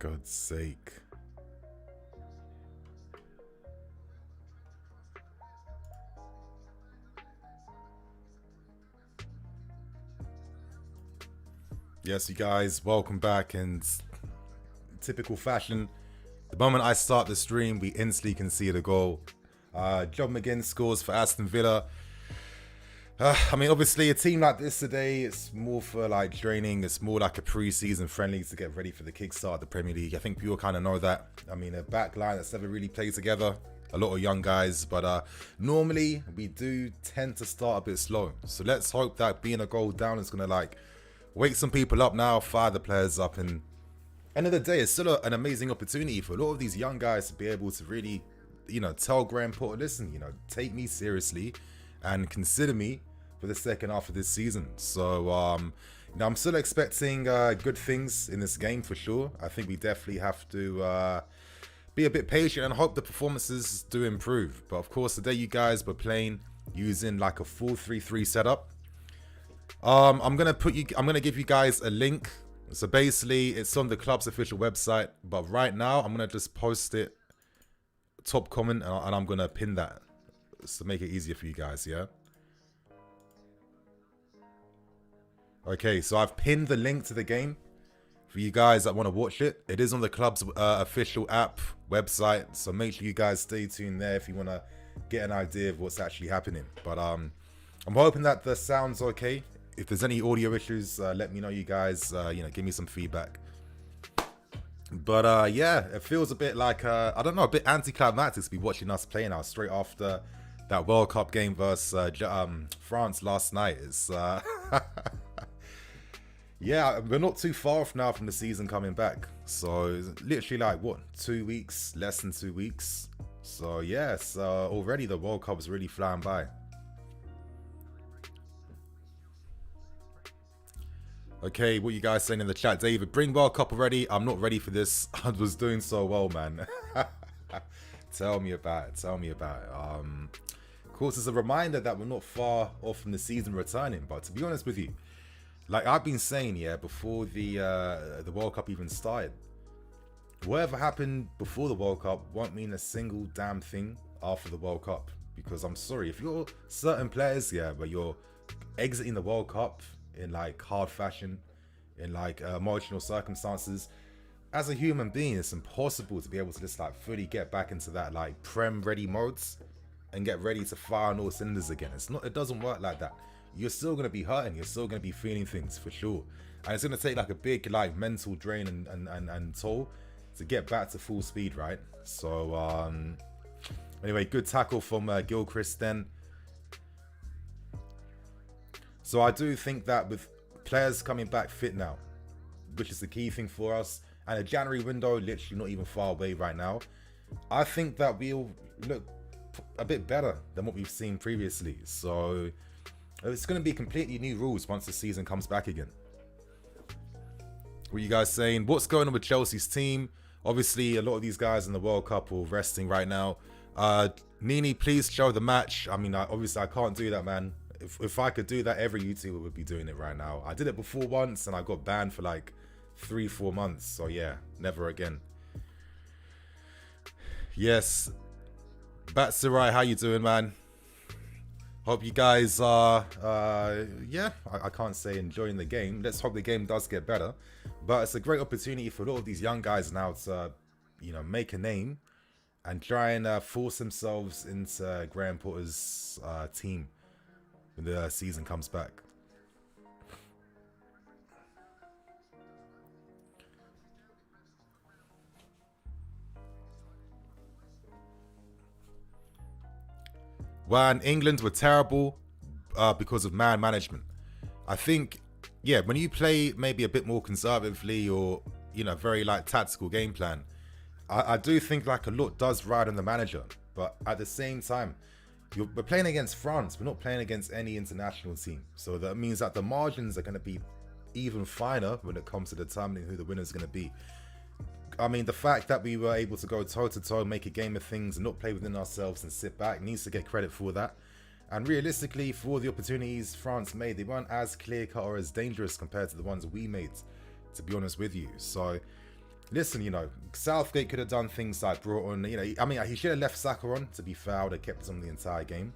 God's sake. Yes, you guys, welcome back. And typical fashion, the moment I start the stream, we instantly concede a goal. John McGinn scores for Aston Villa. I mean, obviously, a team like this today, it's more for like training. It's more like a pre-season friendly to get ready for the kickstart of the Premier League. I think people kind of know that. I mean, a back line that's never really played together. A lot of young guys, but normally we do tend to start a bit slow. So let's hope that being a goal down is going to like wake some people up now, fire the players up. And end of the day, it's still an amazing opportunity for a lot of these young guys to be able to really, you know, tell Graham Potter, listen, you know, take me seriously and consider me for the second half of this season. So, you know, I'm still expecting good things in this game for sure. I think we definitely have to be a bit patient and hope the performances do improve. But of course, today you guys were playing using like a 4-3-3 setup. I'm gonna give you guys a link. So basically, it's on the club's official website. But right now, I'm gonna just post it top comment, and I'm gonna pin that to make it easier for you guys. Yeah. Okay, so I've pinned the link to the game for you guys that want to watch it. It is on the club's official app website, so make sure you guys stay tuned there if you want to get an idea of what's actually happening. But I'm hoping that the sound's okay. If there's any audio issues, let me know, you guys. You know, give me some feedback. But yeah, it feels a bit like I don't know, a bit anticlimactic to be watching us play now straight after that World Cup game versus France last night. It's yeah, we're not too far off now from the season coming back. So it's literally like, what, 2 weeks, less than 2 weeks. So yes, already the World Cup is really flying by. Okay, what you guys saying in the chat? David, bring World Cup already. I'm not ready for this. I was doing so well, man. Tell me about it. Tell me about it. Of course, it's a reminder that we're not far off from the season returning. But to be honest with you, like I've been saying, yeah, before the World Cup even started, whatever happened before the World Cup won't mean a single damn thing after the World Cup. Because I'm sorry, if you're certain players, yeah, but you're exiting the World Cup in like hard fashion, in like emotional circumstances, as a human being, it's impossible to be able to just like fully get back into that like Prem ready modes and get ready to fire on all cylinders again. It doesn't work like that. You're still going to be hurting. You're still going to be feeling things for sure. And it's going to take like a big like mental drain and toll to get back to full speed, right? So anyway, good tackle from Gilchrist then. So I do think that with players coming back fit now, which is the key thing for us, and a January window literally not even far away right now, I think that we'll look a bit better than what we've seen previously. So it's going to be completely new rules once the season comes back again. What are you guys saying? What's going on with Chelsea's team? Obviously, a lot of these guys in the World Cup are resting right now. Nini, please show the match. I mean, obviously, I can't do that, man. If I could do that, every YouTuber would be doing it right now. I did it before once, and I got banned for like 3-4 months. So yeah, never again. Yes. Batsarai, how you doing, man? Hope you guys are, yeah, I can't say enjoying the game. Let's hope the game does get better. But it's a great opportunity for a lot of these young guys now to, you know, make a name and try and force themselves into Graham Potter's team when the season comes back. When England were terrible because of man management. I think, yeah, when you play maybe a bit more conservatively or, you know, very like tactical game plan, I do think like a lot does ride on the manager. But at the same time, we're playing against France. We're not playing against any international team. So that means that the margins are going to be even finer when it comes to determining who the winner is going to be. I mean, the fact that we were able to go toe-to-toe, make a game of things and not play within ourselves and sit back needs to get credit for that. And realistically, for all the opportunities France made, they weren't as clear-cut or as dangerous compared to the ones we made, to be honest with you. So listen, you know, Southgate could have done things like brought on, you know, I mean, he should have left Saka on, to be fair. I would have kept us on the entire game.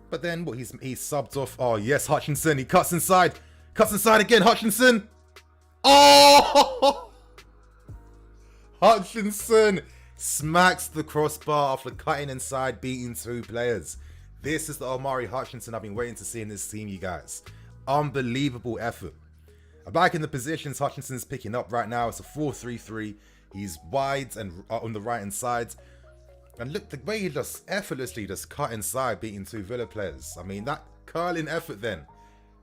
But then, what, he's subbed off. Oh, yes, Hutchinson. He cuts inside. Cuts inside again, Hutchinson. Oh! Hutchinson smacks the crossbar after cutting inside, beating 2 players. This is the Omari Hutchinson I've been waiting to see in this team, you guys. Unbelievable effort. Back in the positions Hutchinson's picking up right now. It's a 4-3-3. He's wide and on the right-hand side. And look, the way he just effortlessly just cut inside, beating 2 Villa players. I mean, that curling effort then.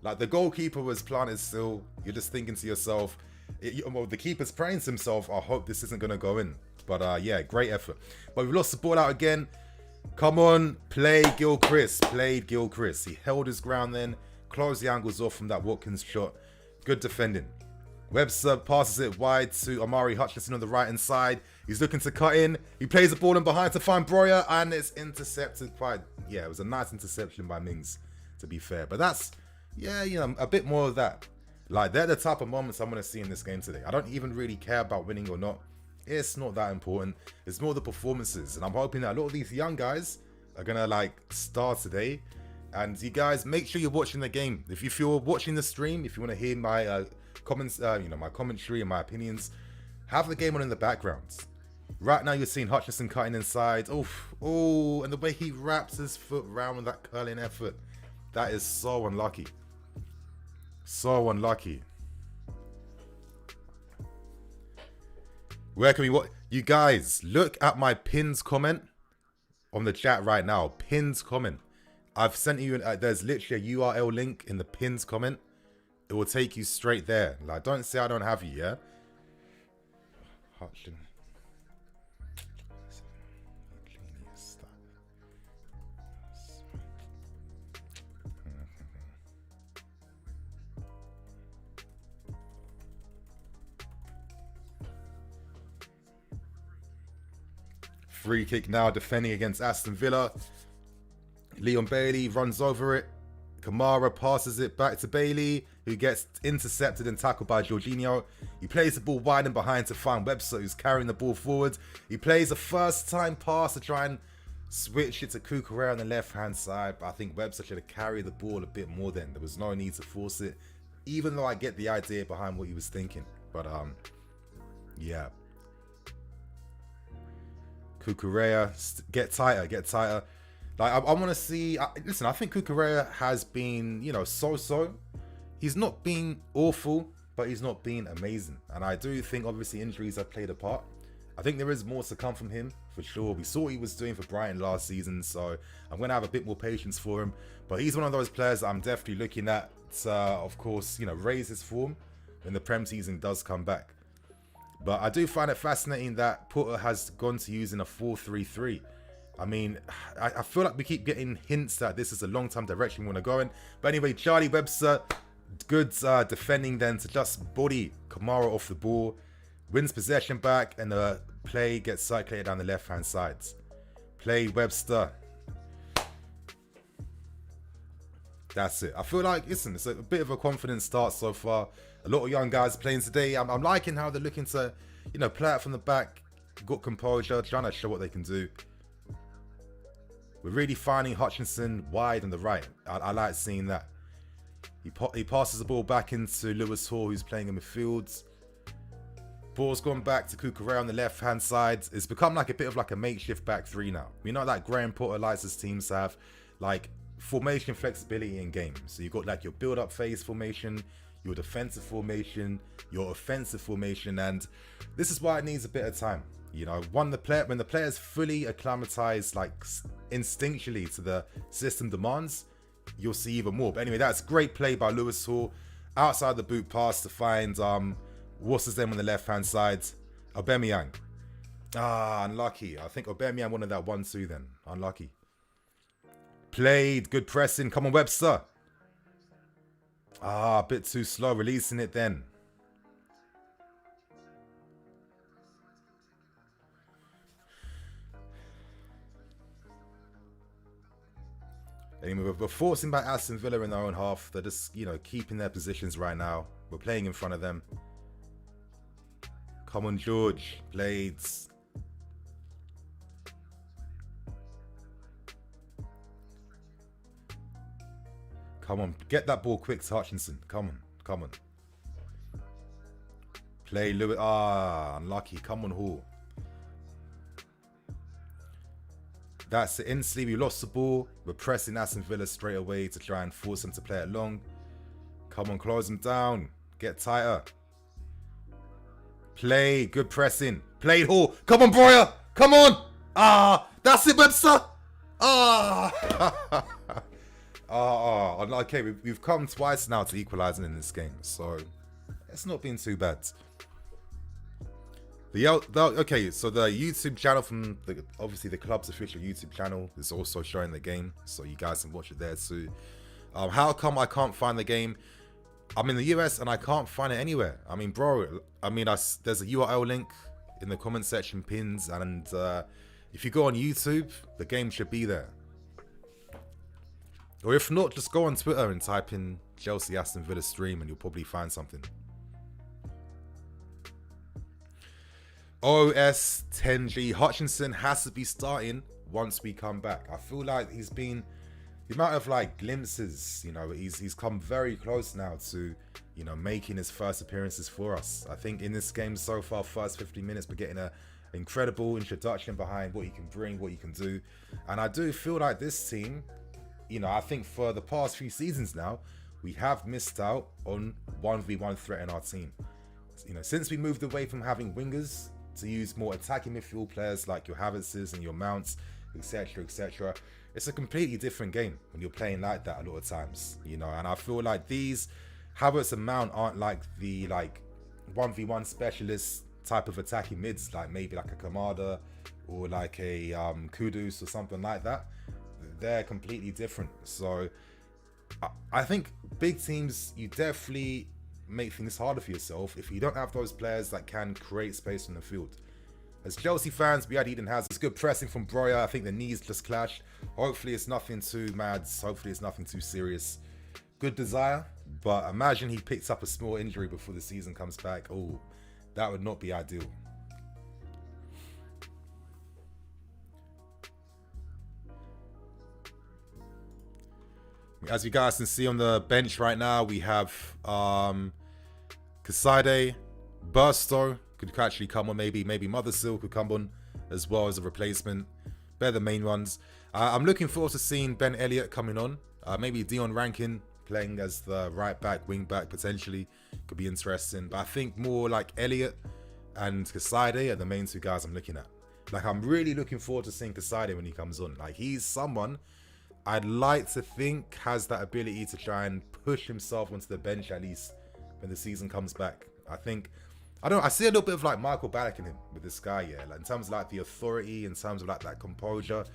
Like, the goalkeeper was planted still. You're just thinking to yourself, well, the keeper's praying to himself, I hope this isn't going to go in. But yeah, great effort. But we've lost the ball out again. Come on, play Gilchrist. Played Gilchrist. He held his ground then. Closed the angles off from that Watkins shot. Good defending. Webster passes it wide to Omari Hutchinson on the right-hand side. He's looking to cut in. He plays the ball in behind to find Breuer, and it's intercepted quite... Yeah, it was a nice interception by Mings, to be fair. But that's, yeah, you know, a bit more of that. Like, they're the type of moments I'm going to see in this game today. I don't even really care about winning or not. It's not that important. It's more the performances. And I'm hoping that a lot of these young guys are going to, like, start today. And you guys, make sure you're watching the game. If you're watching the stream, if you want to hear my comments, you know, my commentary and my opinions, have the game on in the background. Right now, you're seeing Hutchinson cutting inside. Oh, and the way he wraps his foot around with that curling effort. That is so unlucky. So unlucky. Where can we watch? You guys, look at my pinned comment on the chat right now. Pinned comment. I've sent you, there's literally a URL link in the pinned comment. It will take you straight there. Like, don't say I don't have you, yeah? Hutchinson. Free kick now, defending against Aston Villa. Leon Bailey runs over it. Kamara passes it back to Bailey, who gets intercepted and tackled by Jorginho. He plays the ball wide and behind to find Webster, who's carrying the ball forward. He plays a first-time pass to try and switch it to Cucurella on the left-hand side. But I think Webster should have carried the ball a bit more then. There was no need to force it, even though I get the idea behind what he was thinking. But, yeah. Cucurella, get tighter, get tighter. Like, I want to see... listen, I think Cucurella has been, you know, so-so. He's not been awful, but he's not been amazing. And I do think, obviously, injuries have played a part. I think there is more to come from him, for sure. We saw what he was doing for Brighton last season, so I'm going to have a bit more patience for him. But he's one of those players that I'm definitely looking at, of course, you know, raise his form when the Prem season does come back. But I do find it fascinating that Potter has gone to using a 4-3-3. I mean, I feel like we keep getting hints that this is a long-term direction we want to go in. But anyway, Charlie Webster, good defending then to just body Kamara off the ball. Wins possession back, and the play gets circulated down the left-hand side. Play Webster. That's it. I feel like, listen, it's a bit of a confident start so far. A lot of young guys playing today. I'm liking how they're looking to, you know, play out from the back, got composure, trying to show what they can do. We're really finding Hutchinson wide on the right. I like seeing that. He passes the ball back into Lewis Hall, who's playing in midfield. Ball's gone back to Cucurella on the left-hand side. It's become like a bit of like a makeshift back three now. You know, like Graham Potter likes his teams to have like formation flexibility in games. So you've got like your build-up phase formation, your defensive formation, your offensive formation, and this is why it needs a bit of time. You know, when the player's fully acclimatized, like instinctually to the system demands, you'll see even more. But anyway, that's great play by Lewis Hall. Outside the boot pass to find what's his name on the left hand side, Aubameyang. Unlucky. I think Aubameyang wanted that 1-2 then. Unlucky. Played, good pressing. Come on, Webster. A bit too slow, releasing it then. Anyway, we're forcing back Aston Villa in their own half. They're just, you know, keeping their positions right now. We're playing in front of them. Come on, George. Blades. Come on. Get that ball quick to Hutchinson. Come on. Come on. Play Lewis. Ah, unlucky. Come on, Hall. That's it. Instantly, we lost the ball. We're pressing Aston Villa straight away to try and force them to play it long. Come on, close them down. Get tighter. Play. Good pressing. Played Hall. Come on, Breuer. Come on. Ah, that's it, Webster. Ah. Okay, we've come twice now to equalising in this game, so it's not been too bad. Okay, so the YouTube channel from obviously the club's official YouTube channel is also showing the game, so you guys can watch it there too. How come I can't find the game? I'm in the US and I can't find it anywhere. I mean, bro, there's a URL link in the comment section pins, and if you go on YouTube, the game should be there. Or if not, just go on Twitter and type in Chelsea Aston Villa stream and you'll probably find something. OS 10G. Hutchinson has to be starting once we come back. I feel like he's been, the amount of like glimpses, you know, he's come very close now to, you know, making his first appearances for us. I think in this game so far, first 15 minutes, we're getting a incredible introduction behind what he can bring, what he can do. And I do feel like this team, you know, I think for the past few seasons now, we have missed out on 1v1 threat in our team. You know, since we moved away from having wingers to use more attacking midfield players like your Havertz's and your Mounts, etc., etc., it's a completely different game when you're playing like that a lot of times, you know. And I feel like these Havertz and Mount aren't like the 1v1 specialist type of attacking mids, like maybe like a Kamada or like a Kudus or something like that. They're completely different. So I think big teams, you definitely make things harder for yourself if you don't have those players that can create space on the field. As Chelsea fans, we had Eden Hazard's good pressing from Breuer. I think the knees just clashed. Hopefully it's nothing too mad. Hopefully it's nothing too serious. Good desire, but imagine he picks up a small injury before the season comes back. Oh, that would not be ideal. As you guys can see on the bench right now, we have Kaside, Burstow could actually come on, maybe Mothersill could come on as well as a replacement. They're the main ones. I'm looking forward to seeing Ben Elliott coming on. Maybe Dion Rankin playing as the right back, wing back potentially could be interesting. But I think more like Elliott and Kaside are the main two guys I'm looking at. Like, I'm really looking forward to seeing Kaside when he comes on. Like, he's someone I'd like to think has that ability to try and push himself onto the bench at least when the season comes back. I see a little bit of like Michael Ballack in him with this guy, yeah. Like in terms of like the authority, in terms of like that composure,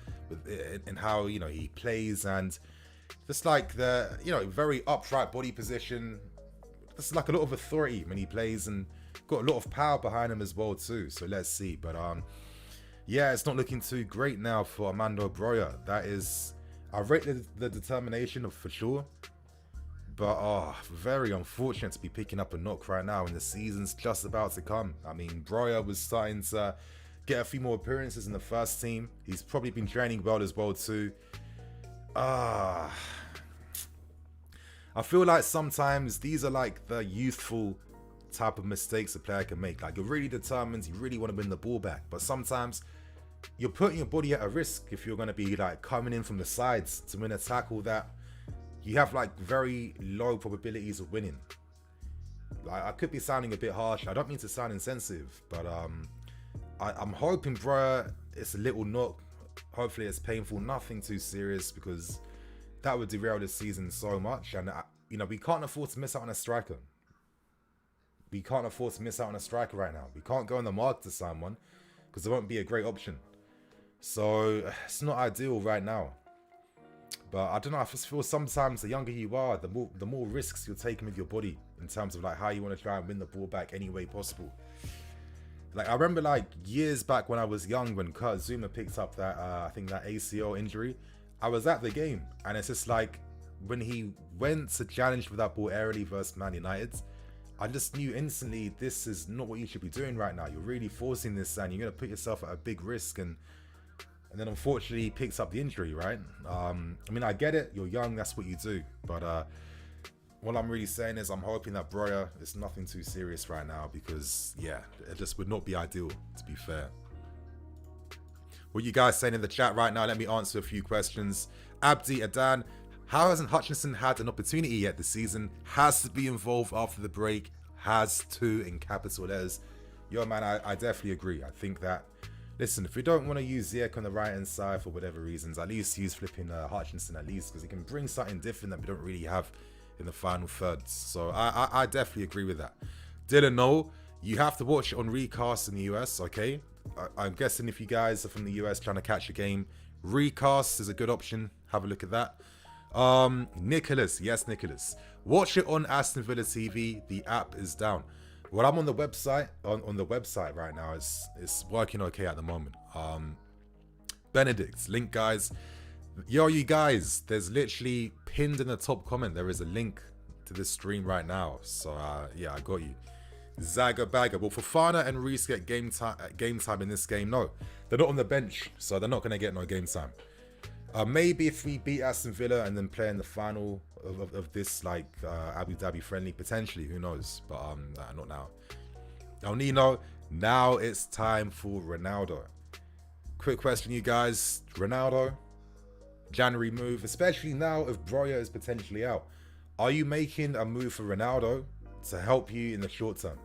in how, you know, he plays, and just like the, you know, very upright body position. Just like a lot of authority when he plays, and got a lot of power behind him as well too. So let's see. But yeah, it's not looking too great now for Armando Breuer. That is, I rate the determination for sure, but very unfortunate to be picking up a knock right now, and the season's just about to come. I mean, Breuer was starting to get a few more appearances in the first team. He's probably been training well as well too. I feel like sometimes these are like the youthful type of mistakes a player can make. Like, you're really determined, you really want to win the ball back, but sometimes you're putting your body at a risk if you're going to be like coming in from the sides to win a tackle that you have like very low probabilities of winning. Like, I could be sounding a bit harsh. I don't mean to sound insensitive, but I'm hoping Breuer, it's a little knock. Hopefully it's painful, nothing too serious, because that would derail this season so much. And you know, we can't afford to miss out on a striker. We can't afford to miss out on a striker right now. We can't go on the market to sign one because there won't be a great option. So it's not ideal right now. But I don't know, I just feel sometimes the younger you are, the more risks you're taking with your body in terms of like how you want to try and win the ball back any way possible. Like, I remember like years back when I was young, when Kurt Zouma picked up that I think that ACL injury, I was at the game, and it's just like when he went to challenge for that ball aerially versus Man United, I just knew instantly this is not what you should be doing right now. You're really forcing this, and you're going to put yourself at a big risk. And then unfortunately he picks up the injury, right? I mean, I get it. You're young. That's what you do. But what I'm really saying is I'm hoping that Breuer is nothing too serious right now, because, yeah, it just would not be ideal, to be fair. What you guys saying in the chat right now? Let me answer a few questions. Abdi Adan, how hasn't Hutchinson had an opportunity yet this season? Has to be involved after the break. Has to, in capital letters. Yo, man, I definitely agree. I think that, listen, if we don't want to use Ziyech on the right-hand side for whatever reasons, at least use flipping Hutchinson at least, because he can bring something different that we don't really have in the final thirds. So I definitely agree with that. Dylan, no, you have to watch it on recast in the US, okay? I'm guessing if you guys are from the US trying to catch a game, recast is a good option. Have a look at that. Nicholas, yes, Nicholas. Watch it on Aston Villa TV. The app is down. Well, I'm on the website. On the website right now, it's working okay at the moment. Benedict, link, guys. Yo, you guys, there's literally pinned in the top comment. There is a link to this stream right now. So yeah, I got you. Zaga Bagger. Well, Fofana and Reece get game time in this game. No, they're not on the bench, so they're not going to get no game time. Maybe if we beat Aston Villa and then play in the final of this, like, Abu Dhabi friendly, potentially, who knows? But not now. El Nino, now it's time for Ronaldo. Quick question, you guys. Ronaldo, January move, especially now if Breuer is potentially out. Are you making a move for Ronaldo to help you in the short term?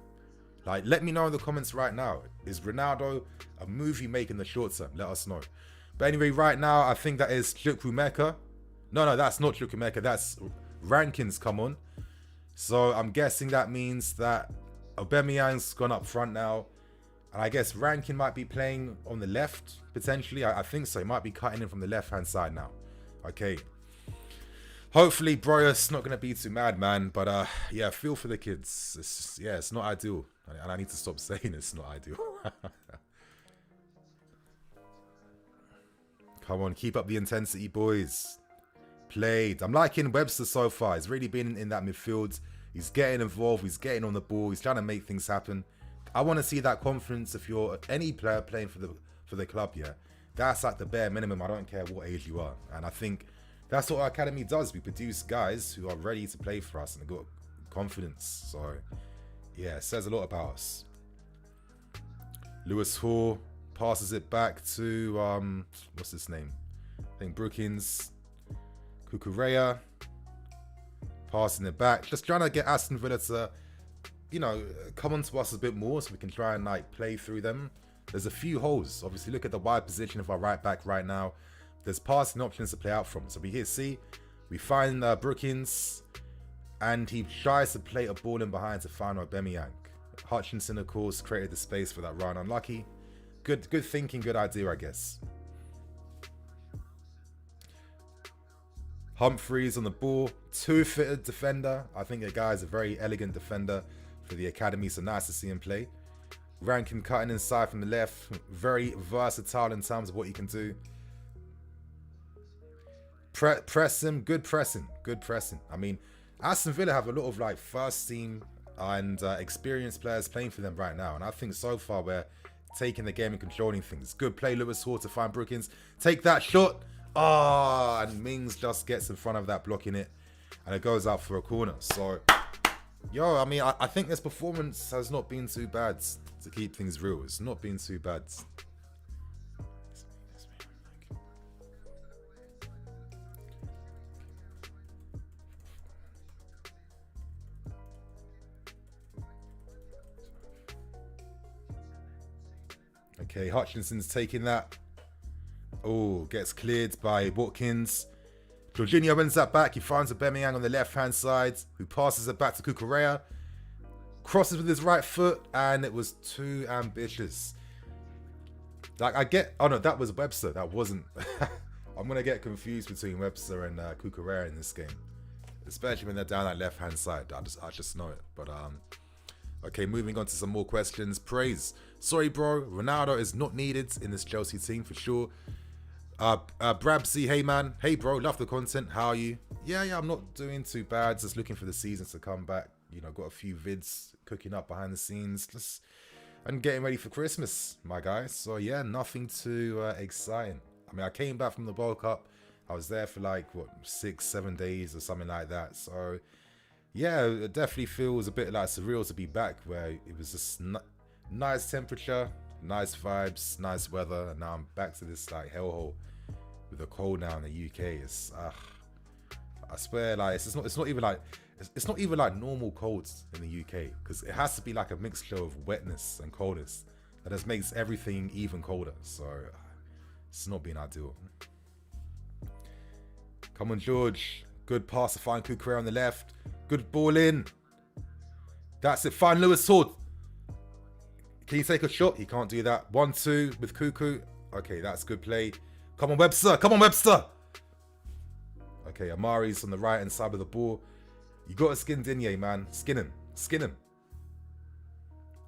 Like, let me know in the comments right now. Is Ronaldo a move you make in the short term? Let us know. But anyway, right now, I think that is Chukwuemeka. No, that's not Chukwuemeka. That's Rankins come on. So I'm guessing that means that Aubameyang's gone up front now. And I guess Rankin might be playing on the left, potentially. I think so. He might be cutting in from the left-hand side now. Okay. Hopefully, Breuer's not going to be too mad, man. But yeah, feel for the kids. It's not ideal. And I need to stop saying it's not ideal. Come on, keep up the intensity, boys. Played. I'm liking Webster so far. He's really been in that midfield. He's getting involved. He's getting on the ball. He's trying to make things happen. I want to see that confidence if you're any player playing for the club, yeah. That's like the bare minimum. I don't care what age you are. And I think that's what our academy does. We produce guys who are ready to play for us and got confidence. So, yeah, it says a lot about us. Lewis Hall passes it back to, what's his name? I think Brookins. Cucurella. Passing it back. Just trying to get Aston Villa to, you know, come onto us a bit more so we can try and, like, play through them. There's a few holes. Obviously, look at the wide position of our right back right now. There's passing options to play out from. So we here see, we find Brookins, and he tries to play a ball in behind to find Aubameyang. Hutchinson, of course, created the space for that run. Unlucky. Good thinking, good idea, I guess. Humphreys on the ball. Two-footed defender. I think the guy is a very elegant defender for the academy, so nice to see him play. Rankin cutting inside from the left. Very versatile in terms of what he can do. Press him. Good pressing. Good pressing. I mean, Aston Villa have a lot of, like, first team and experienced players playing for them right now. And I think so far we're taking the game and controlling things. Good play, Lewis Hall, to find Brookins. Take that shot. Ah, and Mings just gets in front of that, blocking it. And it goes out for a corner. So, yo, I mean, I think this performance has not been too bad, to keep things real. It's not been too bad. Okay, Hutchinson's taking that. Oh, gets cleared by Watkins. Jorginho wins that back. He finds Aubameyang on the left-hand side, who passes it back to Cucurella. Crosses with his right foot, and it was too ambitious. Like, I get... Oh, no, that was Webster. That wasn't... I'm going to get confused between Webster and Cucurella in this game. Especially when they're down that left-hand side. I just know it. But, okay, moving on to some more questions. Praise. Sorry, bro. Ronaldo is not needed in this Chelsea team for sure. Brabsy, hey, man. Hey, bro. Love the content. How are you? Yeah, I'm not doing too bad. Just looking for the seasons to come back. You know, got a few vids cooking up behind the scenes. Just and getting ready for Christmas, my guys. So yeah, nothing too exciting. I mean, I came back from the World Cup. I was there for like, what, 6-7 days or something like that. So yeah, it definitely feels a bit like surreal to be back, where it was just nice temperature, nice vibes, nice weather, and now I'm back to this like hellhole with the cold now in the UK. It's I swear, like it's not even like normal colds in the UK, because it has to be like a mixture of wetness and coldness that just makes everything even colder. So it's not been ideal. Come on, George. Good pass to find Cucurella on the left. Good ball in. That's it. Find Lewis Sword. Can he take a shot? He can't do that. 1-2 with Cuckoo. Okay, that's good play. Come on, Webster. Come on, Webster. Okay, Amari's on the right hand side of the ball. You got to skin Digne, man. Skin him. Skin him.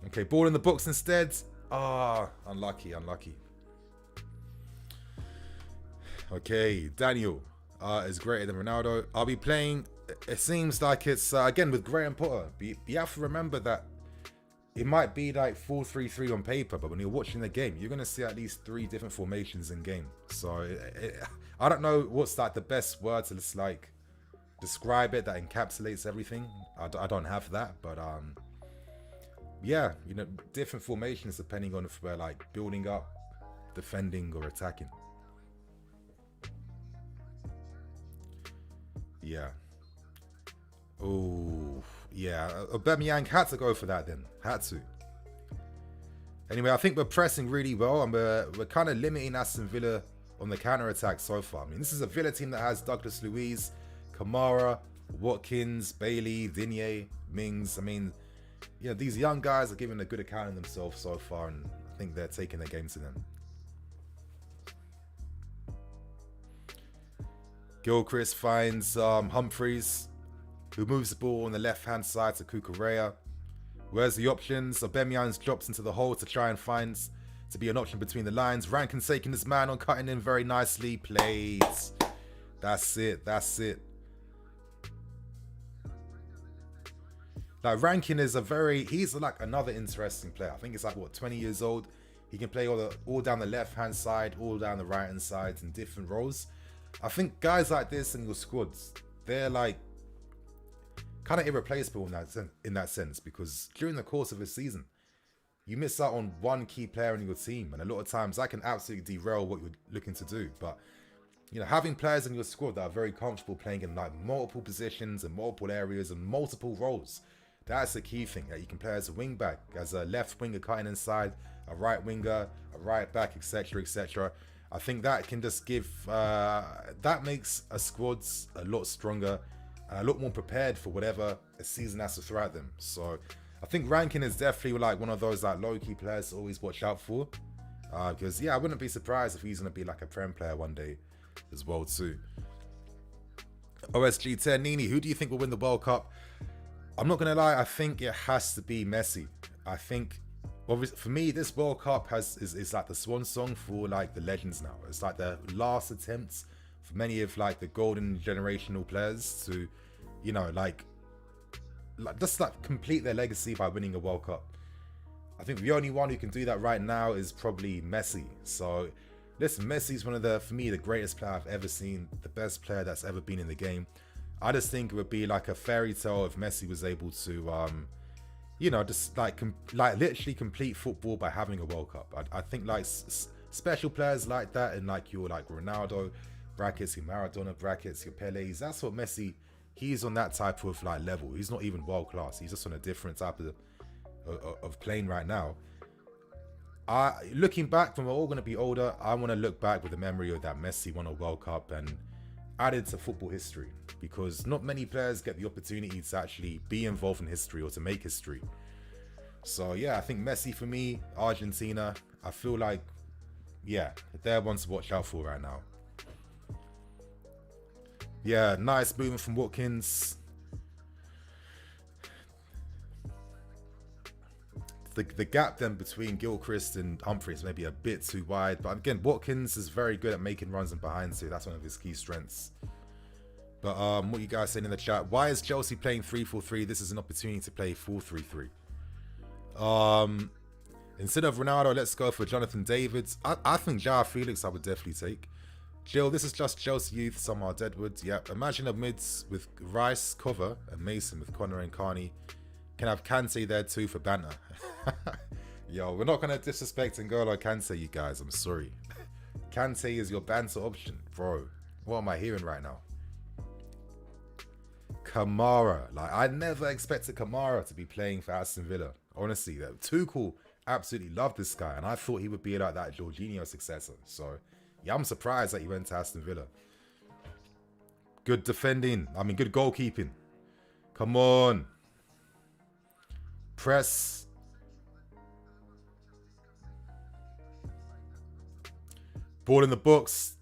Okay, ball in the box instead. Unlucky. Okay, Daniel is greater than Ronaldo. I'll be playing. It seems like it's again with Graham Potter. You have to remember that it might be like 4-3-3 on paper, but when you're watching the game, you're gonna see at least 3 different formations in game. So I don't know what's like the best word to just like describe it that encapsulates everything. I don't have that, but yeah, you know, different formations depending on if we're like building up, defending, or attacking. Yeah. Oh, yeah. Aubameyang had to go for that then. Had to. Anyway, I think we're pressing really well, and we're kind of limiting Aston Villa on the counter-attack so far. I mean, this is a Villa team that has Douglas Luiz, Kamara, Watkins, Bailey, Digne, Mings. I mean, you know, these young guys are giving a good account of themselves so far, and I think they're taking their game to them. Gilchrist finds Humphreys, who moves the ball on the left-hand side to Cucurella. Where's the options? Aubameyang drops into the hole to try and find to be an option between the lines. Rankin's taking his man on, cutting in very nicely. Played. That's it. Like, Rankin is he's like another interesting player. I think he's like, what, 20 years old. He can play all down the left-hand side, all down the right-hand side in different roles. I think guys like this in your squads, they're like kind of irreplaceable in that sense, because during the course of a season, you miss out on one key player in your team, and a lot of times that can absolutely derail what you're looking to do. But you know, having players in your squad that are very comfortable playing in like multiple positions and multiple areas and multiple roles, that's the key thing. That you can play as a wing back, as a left winger cutting inside, a right winger, a right back, etc., etc. I think that can just give that makes a squads a lot stronger and a lot more prepared for whatever a season has to throw at them. So I think Rankin is definitely like one of those like low-key players to always watch out for, because yeah, I wouldn't be surprised if he's gonna be like a Prem player one day as well too. OSG10 Nini, who do you think will win the World Cup? I'm not gonna lie, I think it has to be Messi. I think, obviously, for me, this World Cup is like the swan song for like the legends now. It's like the last attempts for many of like the golden generational players to, you know, like just like complete their legacy by winning a World Cup. I think the only one who can do that right now is probably Messi. So listen, Messi's one of the, for me, the greatest player I've ever seen, the best player that's ever been in the game. I just think it would be like a fairy tale if Messi was able to you know, just like literally complete football by having a World Cup. I think like special players like that, and like your like Ronaldo brackets, your Maradona brackets, your Pele's, that's what Messi, he's on that type of like level. He's not even world class. He's just on a different type of plane right now. Looking back, when we're all going to be older, I want to look back with the memory of that Messi won a World Cup and added to football history, because not many players get the opportunity to actually be involved in history or to make history. So yeah, I think Messi for me, Argentina, I feel like, yeah, they're ones to watch out for right now. Yeah, nice movement from Watkins. The gap then between Gilchrist and Humphreys may be a bit too wide, but again, Watkins is very good at making runs and behind, so that's one of his key strengths. But what you guys saying in the chat? Why is Chelsea playing 3-4-3? This is an opportunity to play 4-3-3. Instead of Ronaldo, let's go for Jonathan David. I think Joao Felix I would definitely take. Jill, this is just Chelsea youth, some are Deadwood. Yep. Imagine a mids with Rice, Cover, and Mason with Connor and Carney. Can have Kante there too for banter. Yo, we're not going to disrespect N'Golo Kante, you guys. I'm sorry. Kante is your banter option. Bro, what am I hearing right now? Kamara. Like, I never expected Kamara to be playing for Aston Villa. Honestly, Tuchel absolutely loved this guy. And I thought he would be like that Jorginho successor. So, yeah, I'm surprised that he went to Aston Villa. Good defending. I mean, good goalkeeping. Come on. Press. Ball in the box.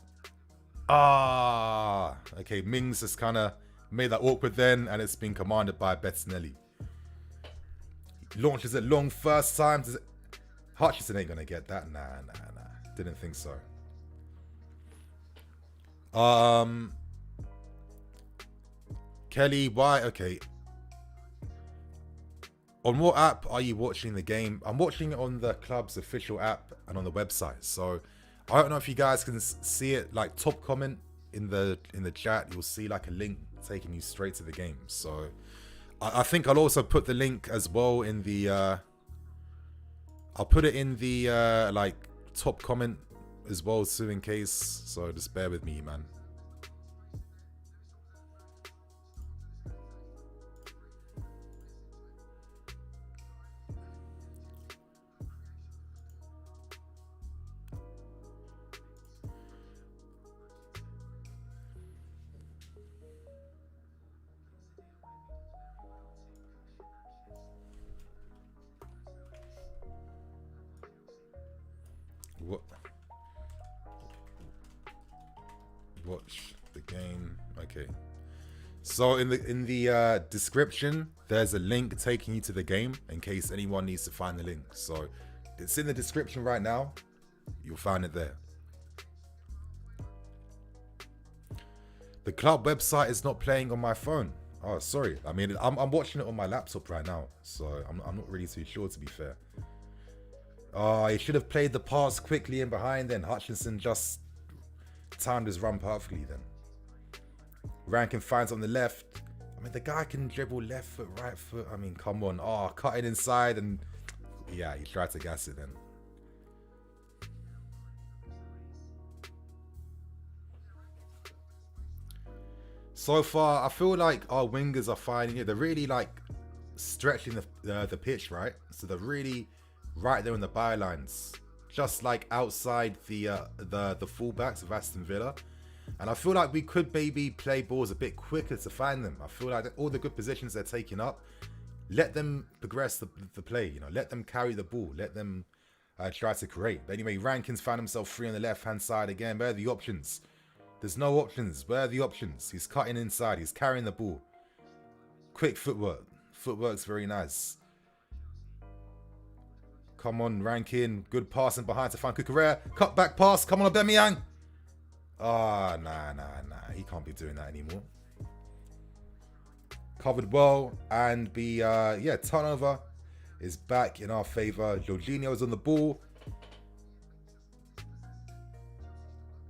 Okay, Mings has kind of made that awkward then, and it's been commanded by Bettinelli. Launches it long first time. Hutchinson ain't going to get that. Nah. Didn't think so. Kelly, why? Okay. On what app are you watching the game? I'm watching it on the club's official app and on the website. So I don't know if you guys can see it. Like, top comment in the chat, you'll see like a link taking you straight to the game. So I think I'll also put the link as well in the I'll put it in the like top comment as well too, in case. So just bear with me, man. Watch the game. Okay. So in the description, there's a link taking you to the game in case anyone needs to find the link. So it's in the description right now. You'll find it there. The club website is not playing on my phone. Oh, sorry. I mean, I'm watching it on my laptop right now, so I'm not really too sure, to be fair. Oh, he should have played the pass quickly in behind then. Hutchinson just timed his run perfectly then. Rankin finds on the left. I mean, the guy can dribble left foot, right foot. I mean, come on. Oh, cutting inside and... yeah, he tried to gas it then. So far, I feel like our wingers are finding it. They're really like stretching the pitch, right? So they're really right there in the bylines, just like outside the fullbacks of Aston Villa. And I feel like we could maybe play balls a bit quicker to find them. I feel like all the good positions they're taking up, let them progress the play. You know, let them carry the ball. Let them try to create. But anyway, Rankins found himself free on the left-hand side again. Where are the options? There's no options. Where are the options? He's cutting inside. He's carrying the ball. Quick footwork. Footwork's very nice. Come on, Rankin. Good passing behind to find Cucurella. Cut back pass. Come on, Aubameyang. Ah, nah. He can't be doing that anymore. Covered well. And turnover is back in our favour. Jorginho's on the ball.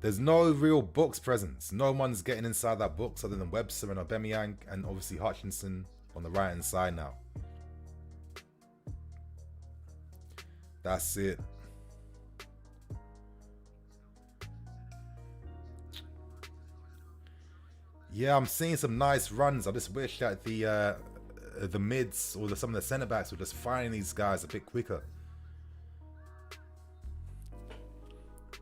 There's no real box presence. No one's getting inside that box other than Webster and Aubameyang, and obviously Hutchinson on the right-hand side now. That's it. Yeah, I'm seeing some nice runs. I just wish that the mids or some of the centre backs would just find these guys a bit quicker.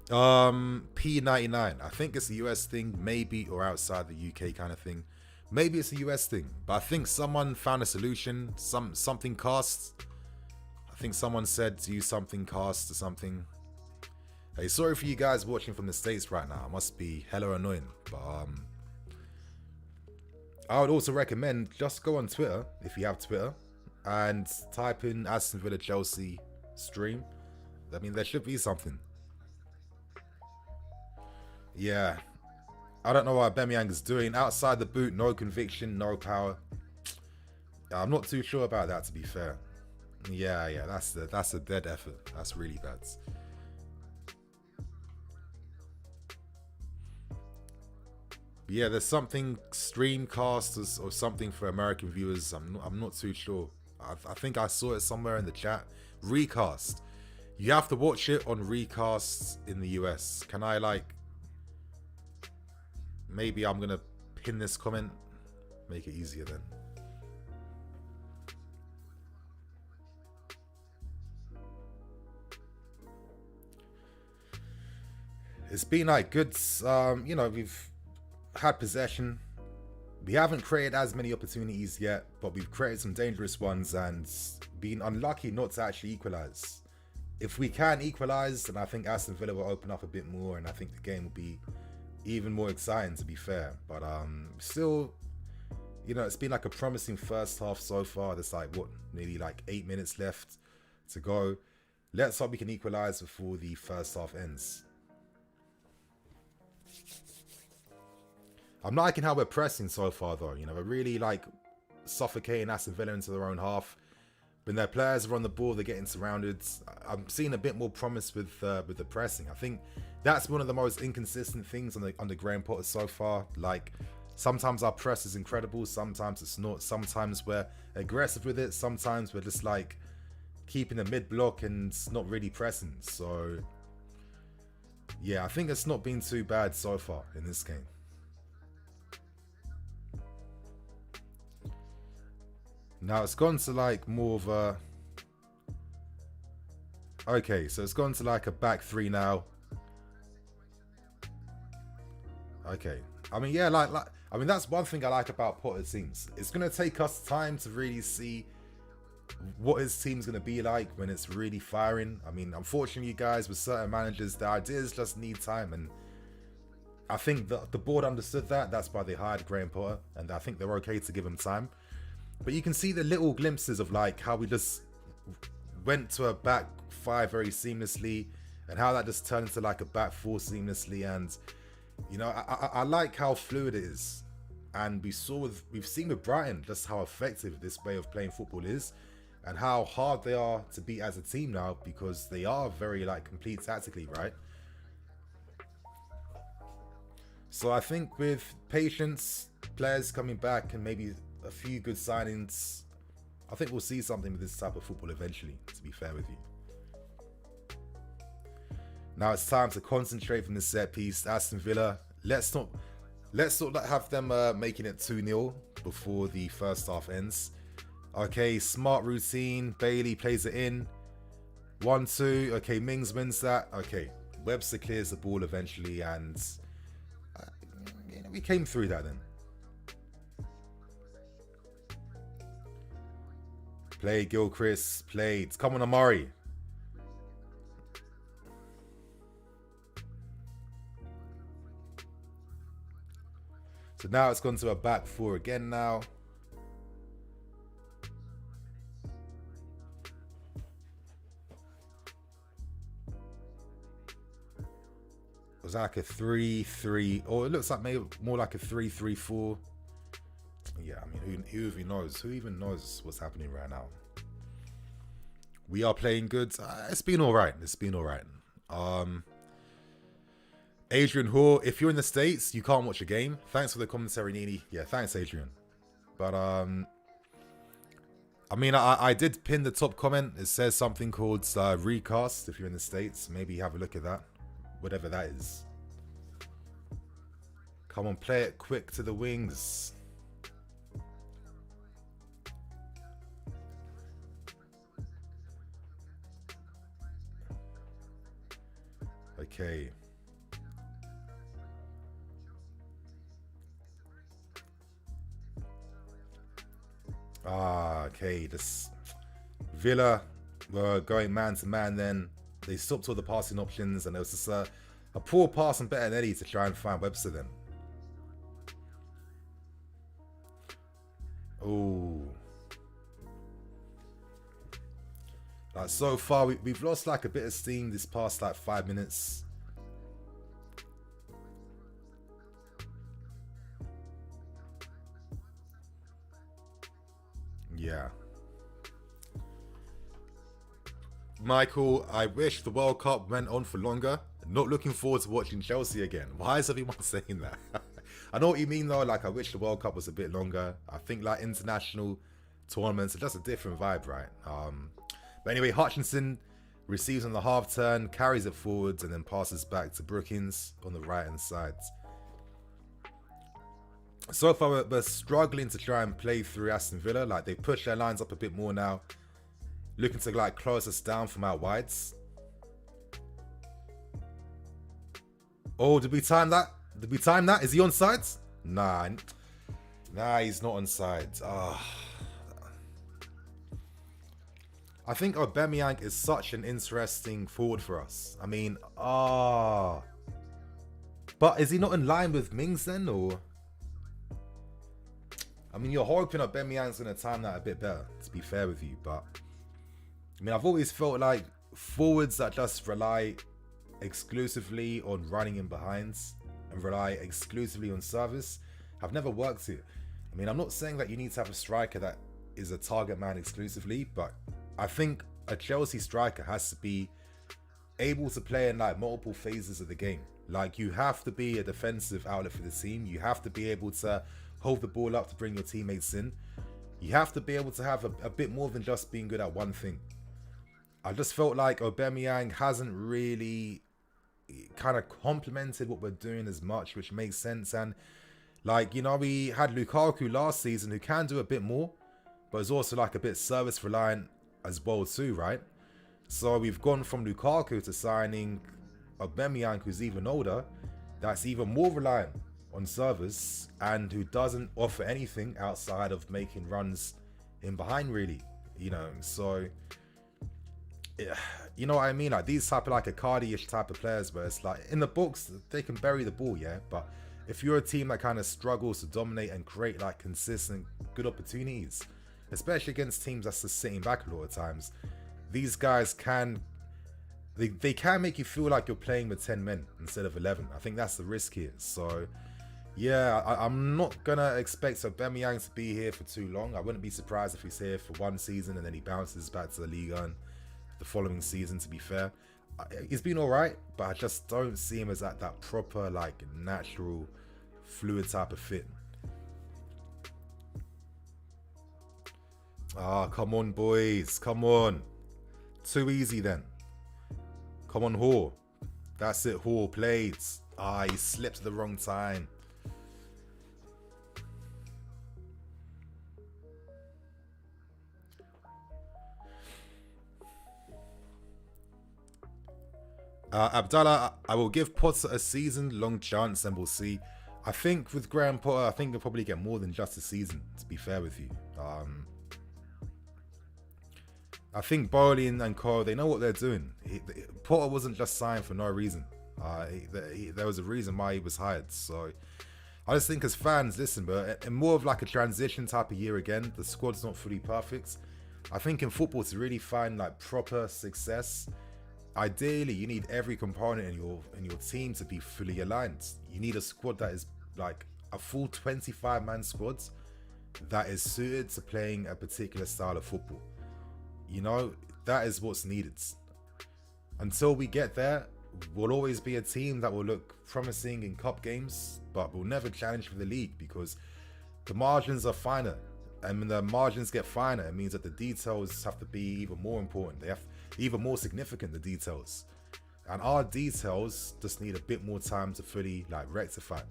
P99. I think it's a US thing, maybe, or outside the UK kind of thing. Maybe it's a US thing, but I think someone found a solution. Something cast. I think someone said to use something cast or something. Hey, sorry for you guys watching from the States right now. It must be hella annoying. But I would also recommend just go on Twitter if you have Twitter and type in Aston Villa Chelsea stream. I mean, there should be something. Yeah. I don't know what Aubameyang is doing. Outside the boot, no conviction, no power. I'm not too sure about that, to be fair. Yeah, that's a dead effort. That's really bad. Yeah, there's something streamcast or something for American viewers. I'm not too sure. I think I saw it somewhere in the chat. Recast. You have to watch it on recast in the US. Can I like... Maybe I'm going to pin this comment. Make it easier then. It's been like good, you know, we've had possession. We haven't created as many opportunities yet, but we've created some dangerous ones and been unlucky not to actually equalize. If we can equalize, then I think Aston Villa will open up a bit more, and I think the game will be even more exciting, to be fair. But still, you know, it's been like a promising first half so far. There's like, what, maybe like 8 minutes left to go. Let's hope we can equalize before the first half ends. I'm not liking how we're pressing so far, though. You know, we're really like suffocating Aston Villa into their own half. When their players are on the ball, they're getting surrounded. I'm seeing a bit more promise with the pressing. I think that's one of the most inconsistent things under Graham Potter so far. Like, sometimes our press is incredible, sometimes it's not. Sometimes we're aggressive with it, sometimes we're just like keeping the mid block and not really pressing. So yeah, I think it's not been too bad so far in this game. Now it's gone to like more of a... Okay, so it's gone to like a back three now. Okay. I mean, yeah, I mean, that's one thing I like about Potter's teams. It's going to take us time to really see what his team's going to be like when it's really firing. I mean, unfortunately, you guys, with certain managers, the ideas just need time. And I think the board understood that. That's why they hired Graham Potter. And I think they're okay to give him time. But you can see the little glimpses of like how we just went to a back five very seamlessly, and how that just turned into like a back four seamlessly. And you know, I like how fluid it is, and we've seen with Brighton just how effective this way of playing football is, and how hard they are to beat as a team now, because they are very like complete tactically, right? So I think with patience, players coming back, and maybe a few good signings, I think we'll see something with this type of football eventually, to be fair with you. Now it's time to concentrate from the set piece. Aston Villa, let's not have them making it 2-0 before the first half ends. Okay, smart routine. Bailey plays it in. 1-2. Okay, Mings wins that. Okay, Webster clears the ball eventually, and you know, we came through that then. Play Gilchrist, played. Come on, Amari. So now it's gone to a back four again now. It was like a 3-3, or it looks like maybe more like a 3-3-4. Yeah, I mean, who even knows? Who even knows what's happening right now? We are playing good. It's been all right. It's been all right. Adrian Hoare, if you're in the States, you can't watch a game. Thanks for the commentary, Nini. Yeah, thanks, Adrian. But, I mean, I did pin the top comment. It says something called recast. If you're in the States, maybe have a look at that. Whatever that is. Come on, play it quick to the wings. Okay. Okay. This Villa were going man to man then. They stopped all the passing options, and there was just a poor pass on Bettinelli to try and find Webster then. Oh. Like, so far, we've lost like a bit of steam this past like 5 minutes. Yeah. Michael, I wish the World Cup went on for longer. Not looking forward to watching Chelsea again. Why is everyone saying that? I know what you mean though, like I wish the World Cup was a bit longer. I think like international tournaments are just a different vibe, right? But anyway, Hutchinson receives on the half turn, carries it forwards, and then passes back to Brookins on the right hand side. So far, we're struggling to try and play through Aston Villa. Like they push their lines up a bit more now, looking to like close us down from out wides. Oh, did we time that? Did we time that? Is he on sides? Nah, he's not on sides. I think Aubameyang is such an interesting forward for us. I mean, but is he not in line with Mings then, or? I mean, you're hoping Aubameyang's going to time that a bit better, to be fair with you. But, I mean, I've always felt like forwards that just rely exclusively on running in behinds and rely exclusively on service have never worked here. I mean, I'm not saying that you need to have a striker that is a target man exclusively, but I think a Chelsea striker has to be able to play in like multiple phases of the game. Like you have to be a defensive outlet for the team. You have to be able to hold the ball up to bring your teammates in. You have to be able to have a bit more than just being good at one thing. I just felt like Aubameyang hasn't really kind of complemented what we're doing as much, which makes sense. And like, you know, we had Lukaku last season who can do a bit more, but is also like a bit service reliant as well too, right? So we've gone from Lukaku to signing Aubameyang, who's even older, that's even more reliant on service and who doesn't offer anything outside of making runs in behind, really, you know. So yeah, you know what I mean, like these type of like Icardi-ish type of players where it's like in the books they can bury the ball, yeah, but if you're a team that kind of struggles to dominate and create like consistent good opportunities, especially against teams that's just sitting back a lot of times, these guys can they can make you feel like you're playing with 10 men instead of 11. I think that's the risk here. So yeah, I'm not gonna expect Aubameyang to be here for too long. I wouldn't be surprised if he's here for one season and then he bounces back to the Liga and the following season, to be fair. He's been alright, but I just don't see him as that proper, like, natural, fluid type of fit. Come on, boys. Come on. Too easy, then. Come on, Hall. That's it, Hall. Played. He slipped at the wrong time. Abdallah, I will give Potter a season-long chance and we'll see. I think with Graham Potter, I think he'll probably get more than just a season, to be fair with you. I think Bowley and Co, they know what they're doing. Potter wasn't just signed for no reason. There was a reason why he was hired. So I just think as fans, listen, but in more of like a transition type of year again, the squad's not fully perfect. I think in football to really find like proper success, ideally you need every component in your team to be fully aligned. You need a squad that is like a full 25-man squad that is suited to playing a particular style of football. You know, that is what's needed. Until we get there, we'll always be a team that will look promising in cup games, but will never challenge for the league because the margins are finer. And when the margins get finer, it means that the details have to be even more important. They have even more significant, the details. And our details just need a bit more time to fully like rectify.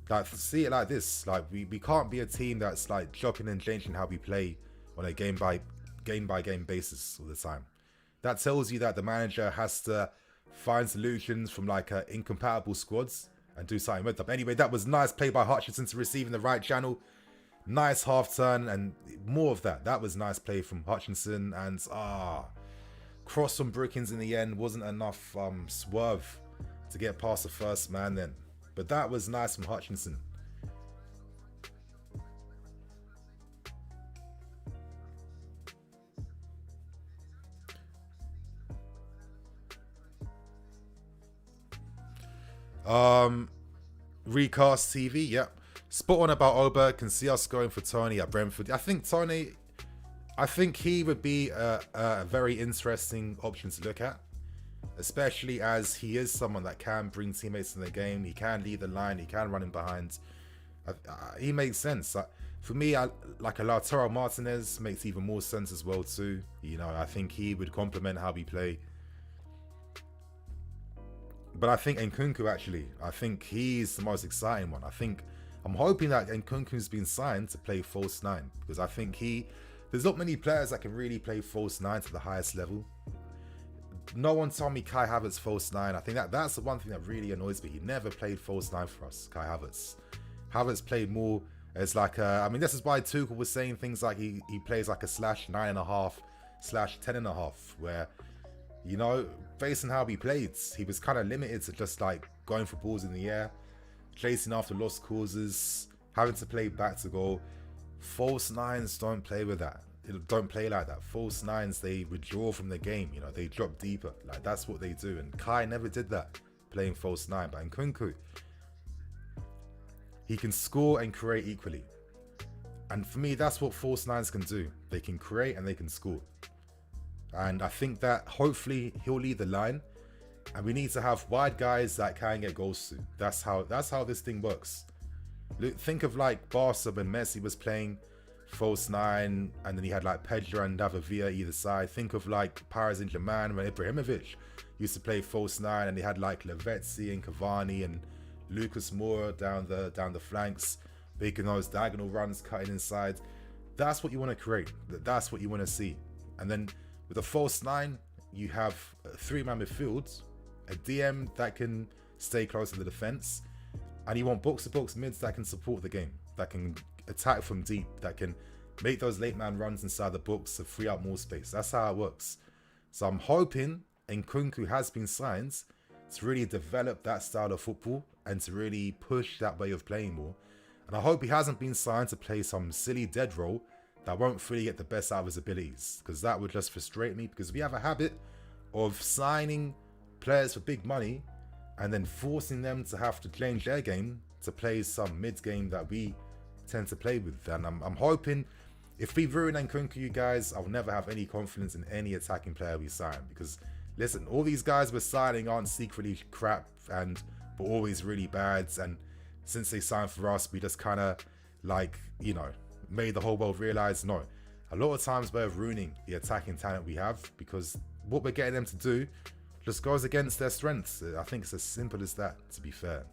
Like, see it like this, like we can't be a team that's like chopping and changing how we play on a game by game basis all the time. That tells you that the manager has to find solutions from like incompatible squads and do something with them. Anyway, that was nice play by Hutchinson to receive in the right channel. Nice half turn and more of that. That was nice play from Hutchinson, and cross from Brookins in the end wasn't enough swerve to get past the first man then. But that was nice from Hutchinson. Recast TV, yep. Spot on about Oba. Can see us going for Tony at Brentford. I think he would be a very interesting option to look at, especially as he is someone that can bring teammates in the game. He can lead the line. He can run in behind. He makes sense. For me, like a Lautaro Martinez makes even more sense as well too. You know, I think he would complement how we play. But I think Nkunku actually, I think he's the most exciting one. I'm hoping that Nkunku's been signed to play false 9, because I think there's not many players that can really play false 9 to the highest level. No one told me Kai Havertz false 9. I think that's the one thing that really annoys me. He never played false 9 for us, Kai Havertz. Havertz played more as like I mean, this is why Tuchel was saying things like he plays like a /9.5, /10.5, where, you know, based on how he played, he was kind of limited to just like going for balls in the air, chasing after lost causes, having to play back to goal. False 9s don't play with that. Don't play like that. False 9s, they withdraw from the game. You know, they drop deeper. Like, that's what they do. And Kai never did that, playing false 9. But Nkunku, he can score and create equally. And for me, that's what false 9s can do. They can create and they can score. And I think that hopefully he'll lead the line. And we need to have wide guys that can get goals to. That's how this thing works. Think of like Barca when Messi was playing false 9, and then he had like Pedro and David Villa either side. Think of like Paris Saint-Germain when Ibrahimovic used to play false 9, and they had like Lavezzi and Cavani and Lucas Moura down the flanks, making those diagonal runs, cutting inside. That's what you want to create. That's what you want to see. And then with a false 9, you have a 3-man midfield, a DM that can stay close to the defense, and you want box-to-box mids that can support the game, that can attack from deep, that can make those late man runs inside the box to free up more space. That's how it works. So I'm hoping Nkunku has been signed to really develop that style of football and to really push that way of playing more. And I hope he hasn't been signed to play some silly dead role that won't fully get the best out of his abilities, because that would just frustrate me, because we have a habit of signing players for big money and then forcing them to have to change their game to play some mid-game that we tend to play with. And I'm hoping if we ruin Nkunku, you guys, I'll never have any confidence in any attacking player we sign, because listen, all these guys we're signing aren't secretly crap and but always really bad, and since they signed for us, we just kind of like, you know, made the whole world realize, no, a lot of times we're ruining the attacking talent we have, because what we're getting them to do just goes against their strengths. I think it's as simple as that, to be fair.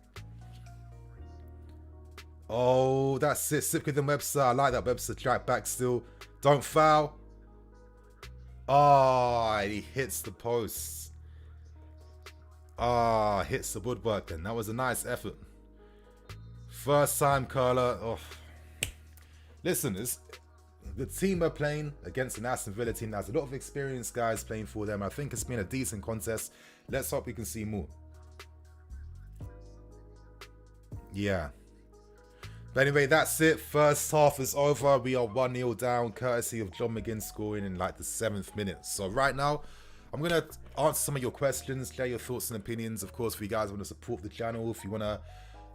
Oh, that's it. Sicker than Webster. I like that. Webster track back still. Don't foul. Oh, he hits the post. Oh, hits the woodwork. And that was a nice effort. First time curler. Oh. Listen, the team are playing against an Aston Villa team that has a lot of experienced guys playing for them. I think it's been a decent contest. Let's hope we can see more. Yeah. But anyway, that's it. First half is over. We are 1-0 down, courtesy of John McGinn scoring in like the 7th minute. So right now, I'm going to answer some of your questions, share your thoughts and opinions. Of course, if you guys want to support the channel, if you want to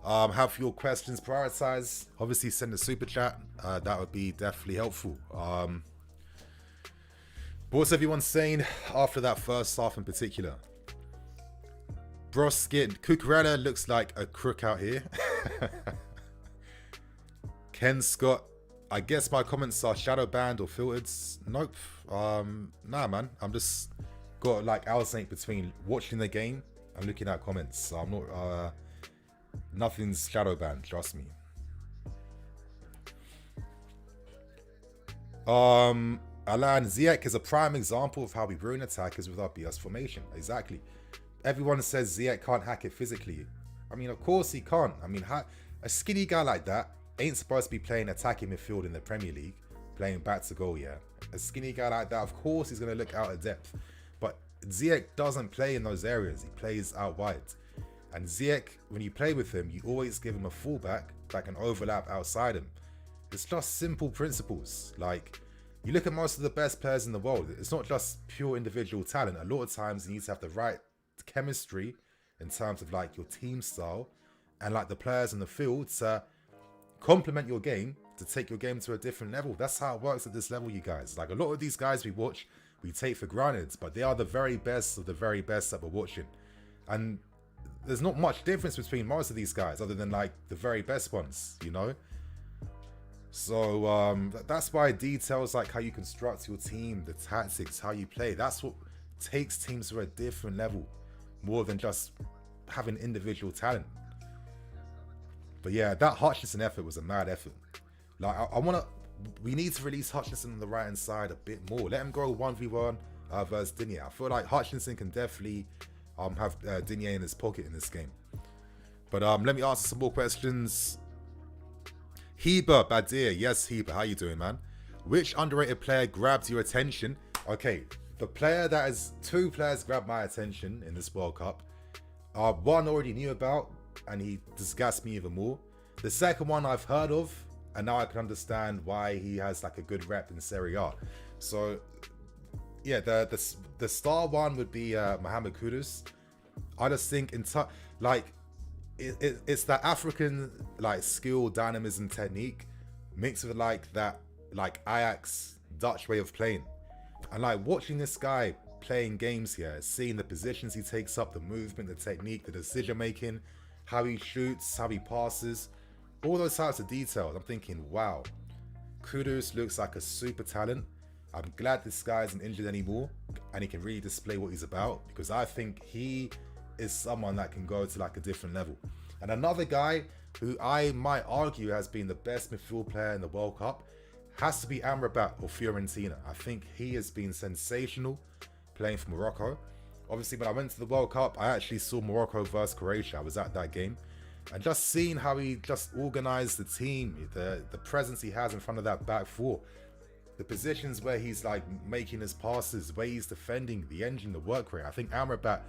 have your questions prioritized, obviously send a super chat. That would be definitely helpful. But what's everyone saying after that first half in particular? Broskin, Cucurella looks like a crook out here. Ken Scott, I guess my comments are shadow banned or filtered. Nope. Nah, man. I'm just got like alternate between watching the game and looking at comments. So I'm not. Nothing's shadow banned. Trust me. Alan, Ziyech is a prime example of how we ruin attackers with our BS formation. Exactly. Everyone says Ziyech can't hack it physically. I mean, of course he can't. I mean, a skinny guy like that ain't supposed to be playing attacking midfield in the Premier League, playing back to goal, yeah. A skinny guy like that, of course he's going to look out of depth. But Ziyech doesn't play in those areas. He plays out wide. And Ziyech, when you play with him, you always give him a fullback that can overlap outside him. It's just simple principles. Like, you look at most of the best players in the world, it's not just pure individual talent. A lot of times you need to have the right chemistry in terms of like your team style and like the players in the field to complement your game to take your game to a different level. That's how it works at this level, you guys. Like, a lot of these guys we watch, we take for granted, but they are the very best of the very best that we're watching. And there's not much difference between most of these guys other than like the very best ones, you know? So that's why details like how you construct your team, the tactics, how you play, that's what takes teams to a different level, more than just having individual talent. But yeah, that Hutchinson effort was a mad effort. Like, we need to release Hutchinson on the right hand side a bit more. Let him go 1v1 versus Digne. I feel like Hutchinson can definitely have Digne in his pocket in this game. But let me answer some more questions. Heber Badir, yes Heber, how you doing, man? Which underrated player grabbed your attention? Okay, two players grabbed my attention in this World Cup. One already knew about, and he disgusts me even more. The second one I've heard of, and now I can understand why he has like a good rep in Serie A. So yeah, the star one would be Mohamed Kudus. I just think it's that African like skill, dynamism, technique mixed with like that like Ajax Dutch way of playing. And like watching this guy playing games here, seeing the positions he takes up, the movement, the technique, the decision making, how he shoots, how he passes, all those types of details, I'm thinking, wow, Kudus looks like a super talent. I'm glad this guy isn't injured anymore and he can really display what he's about, because I think he is someone that can go to like a different level. And another guy who I might argue has been the best midfield player in the World Cup has to be Amrabat or Fiorentina. I think he has been sensational playing for Morocco. Obviously, when I went to the World Cup, I actually saw Morocco versus Croatia. I was at that game. And just seeing how he just organized the team, the presence he has in front of that back four, the positions where he's like making his passes, where he's defending, the engine, the work rate. I think Amrabat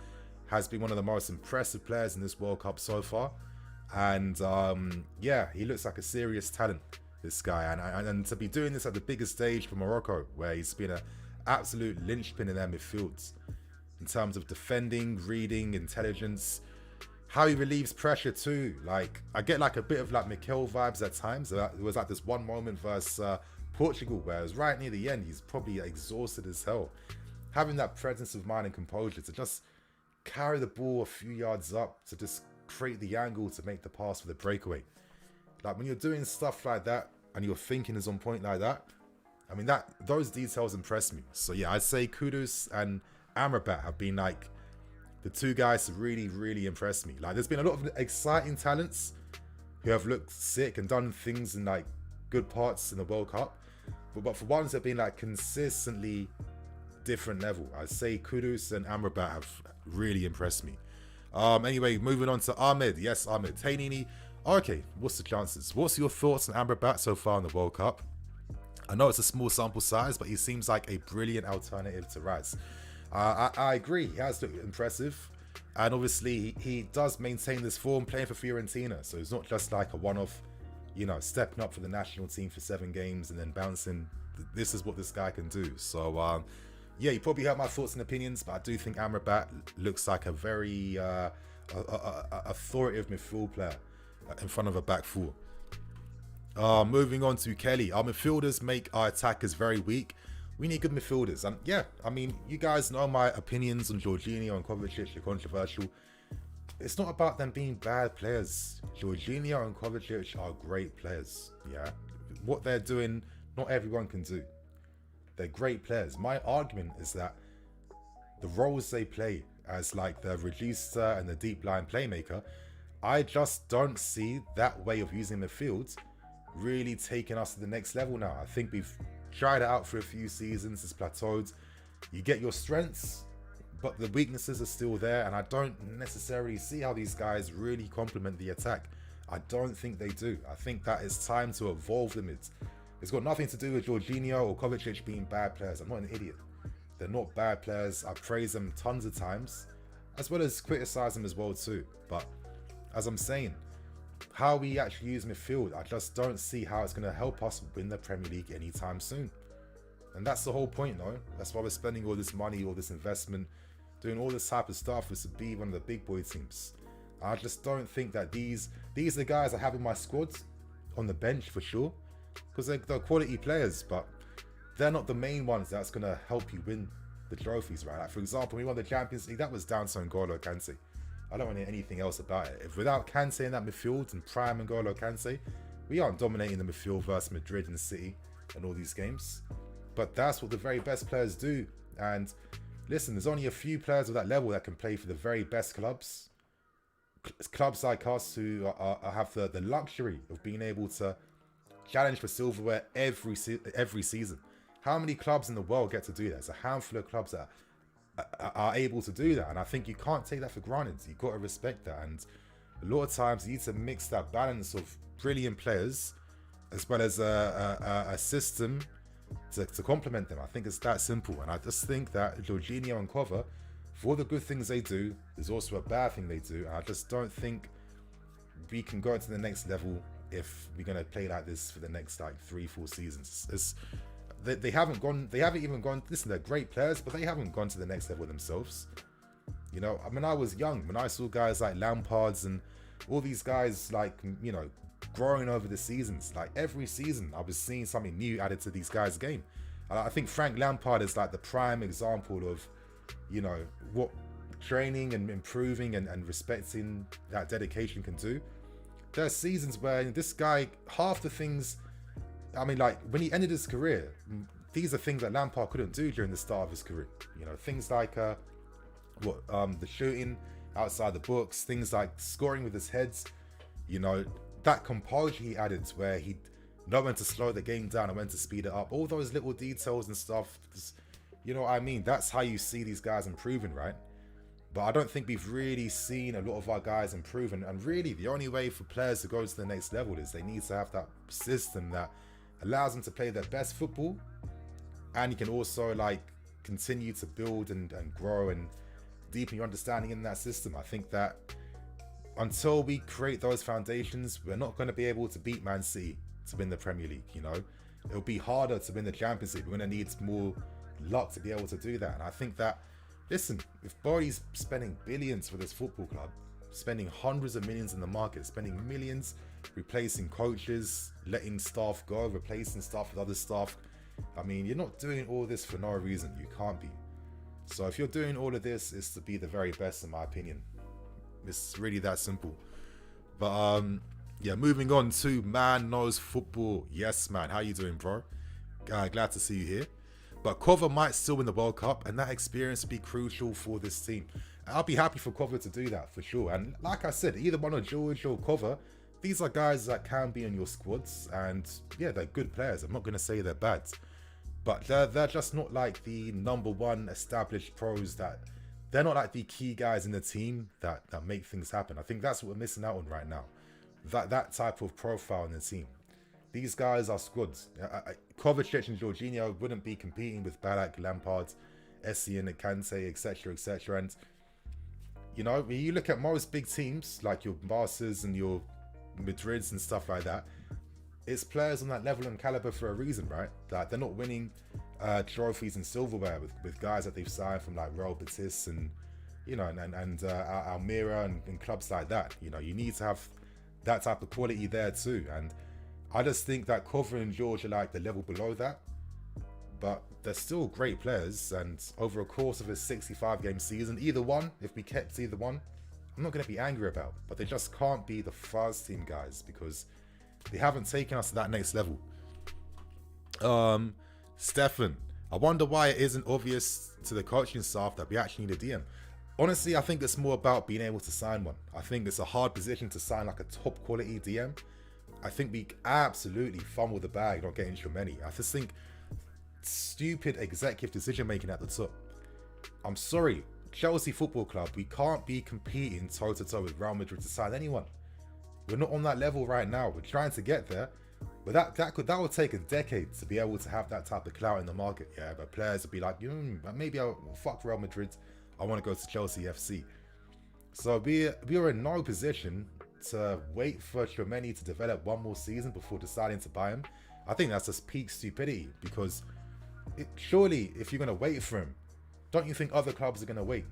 has been one of the most impressive players in this World Cup so far. And yeah, he looks like a serious talent, this guy. And to be doing this at the biggest stage for Morocco, where he's been an absolute linchpin in their midfields in terms of defending, reading, intelligence, how he relieves pressure too. Like, I get like a bit of like Mikel vibes at times. There was like this one moment versus Portugal where it was right near the end. He's probably exhausted as hell. Having that presence of mind and composure to just carry the ball a few yards up, to just create the angle to make the pass for the breakaway. Like, when you're doing stuff like that and your thinking is on point like that, I mean, those details impress me. So yeah, I'd say Kudus and Amrabat have been like the two guys to really, really impress me. Like, there's been a lot of exciting talents who have looked sick and done things in like good parts in the World Cup, but for ones that have been like consistently different level, I'd say Kudus and Amrabat have really impressed me. Anyway, moving on to Ahmed. Yes, Ahmed. Hey Nini. Okay, what's the chances? What's your thoughts on Amrabat so far in the World Cup? I know it's a small sample size, but he seems like a brilliant alternative to Raz. I agree, he has looked impressive. And obviously, he does maintain this form playing for Fiorentina. So it's not just like a one-off, you know, stepping up for the national team for 7 games and then bouncing. This is what this guy can do. So, yeah, you probably heard my thoughts and opinions, but I do think Amrabat looks like a very authoritative midfield player in front of a back four. Moving on to Kelly. Our midfielders make our attackers very weak. We need good midfielders. And yeah, I mean, you guys know my opinions on Jorginho and Kovacic are controversial. It's not about them being bad players. Jorginho and Kovacic are great players. Yeah, what they're doing, not everyone can do. They're great players. My argument is that the roles they play as like the reducer and the deep line playmaker, I just don't see that way of using midfield really taking us to the next level now. I think we've tried it out for a few seasons, it's plateaued. You get your strengths, but the weaknesses are still there, and I don't necessarily see how these guys really complement the attack. I don't think they do. I think that it's time to evolve the mids. It's got nothing to do with Jorginho or Kovacic being bad players. I'm not an idiot. They're not bad players. I praise them tons of times, as well as criticize them as well too. But as I'm saying, how we actually use midfield, I just don't see how it's going to help us win the Premier League anytime soon. And that's the whole point, no? That's why we're spending all this money, all this investment, doing all this type of stuff, is to be one of the big boy teams. I just don't think that these are the guys I have in my squad on the bench for sure, because they're quality players, but they're not the main ones that's going to help you win the trophies, right? Like, for example, we won the Champions League, that was down to N'Golo Kante. I don't want to hear anything else about it. If without Kante in that midfield and prime N'Golo Kante, we aren't dominating the midfield versus Madrid and City and all these games. But that's what the very best players do. And listen, there's only a few players of that level that can play for the very best clubs. Clubs like us who have the luxury of being able to challenge for silverware every season. How many clubs in the world get to do that? It's a handful of clubs that are able to do that. And I think you can't take that for granted. You've got to respect that. And a lot of times you need to mix that balance of brilliant players as well as a system to complement them. I think it's that simple. And I just think that Jorginho and Cover, for all the good things they do, there's also a bad thing they do. And I just don't think we can go to the next level if we're going to play like this for the next like 3-4 seasons. They haven't even gone. Listen, they're great players, but they haven't gone to the next level themselves. You know, I mean, I was young when I saw guys like Lampard's and all these guys, like, you know, growing over the seasons. Like every season, I was seeing something new added to these guys' game. And I think Frank Lampard is like the prime example of, you know, what training and improving and respecting that dedication can do. There are seasons where this guy, half the things, I mean, like when he ended his career, these are things that Lampard couldn't do during the start of his career. You know, things like the shooting outside the box, things like scoring with his heads. You know, that composure he added where he'd know when to slow the game down and when to speed it up. All those little details and stuff. You know what I mean? That's how you see these guys improving, right? But I don't think we've really seen a lot of our guys improve. And really, the only way for players to go to the next level is they need to have that system that allows them to play their best football, and you can also like continue to build and grow and deepen your understanding in that system. I think that until we create those foundations, we're not going to be able to beat Man City to win the Premier League. You know, it'll be harder to win the Champions League. We're going to need more luck to be able to do that. And I think that, listen, if Bodie's spending billions for this football club, spending hundreds of millions in the market, spending millions replacing coaches, letting staff go, replacing staff with other staff. I mean, you're not doing all this for no reason. You can't be. So if you're doing all of this, it's to be the very best, in my opinion. It's really that simple. But yeah, moving on to Man Knows Football. Yes, man. How you doing, bro? Glad to see you here. But Cover might still win the World Cup, and that experience will be crucial for this team. I'll be happy for Cover to do that, for sure. And like I said, either one of George or Cover, these are guys that can be in your squads. And yeah, they're good players. I'm not going to say they're bad. But they're just not like the number one established pros. They're not like the key guys in the team that make things happen. I think that's what we're missing out on right now. That type of profile in the team. These guys are squads. Kovacic and Jorginho wouldn't be competing with Ballack, Lampard, Essien, Kante, etc., etc. And you know, when you look at most big teams like your Barca's and your Madrids and stuff like that, it's players on that level and caliber for a reason, right? That they're not winning trophies and silverware with guys that they've signed from like Real Betis and, you know, and Almeria and clubs like that. You know, you need to have that type of quality there too. And I just think that Cover and George are like the level below that, but they're still great players. And over a course of a 65-game season, either one, if we kept either one, I'm not going to be angry about. But they just can't be the first team guys because they haven't taken us to that next level. Stefan, I wonder why it isn't obvious to the coaching staff that we actually need a DM. Honestly, I think it's more about being able to sign one. I think it's a hard position to sign like a top quality DM. I think we absolutely fumble the bag not getting Tchouameni. I just think stupid executive decision making at the top. I'm sorry, Chelsea Football Club, we can't be competing toe to toe with Real Madrid to sign anyone. We're not on that level right now. We're trying to get there, but that would take a decade to be able to have that type of clout in the market. Yeah, but players would be like, maybe I'll fuck Real Madrid. I want to go to Chelsea FC. So we are in no position to wait for Tchouameni to develop one more season before deciding to buy him. I think that's just peak stupidity because surely if you're going to wait for him, don't you think other clubs are going to wait?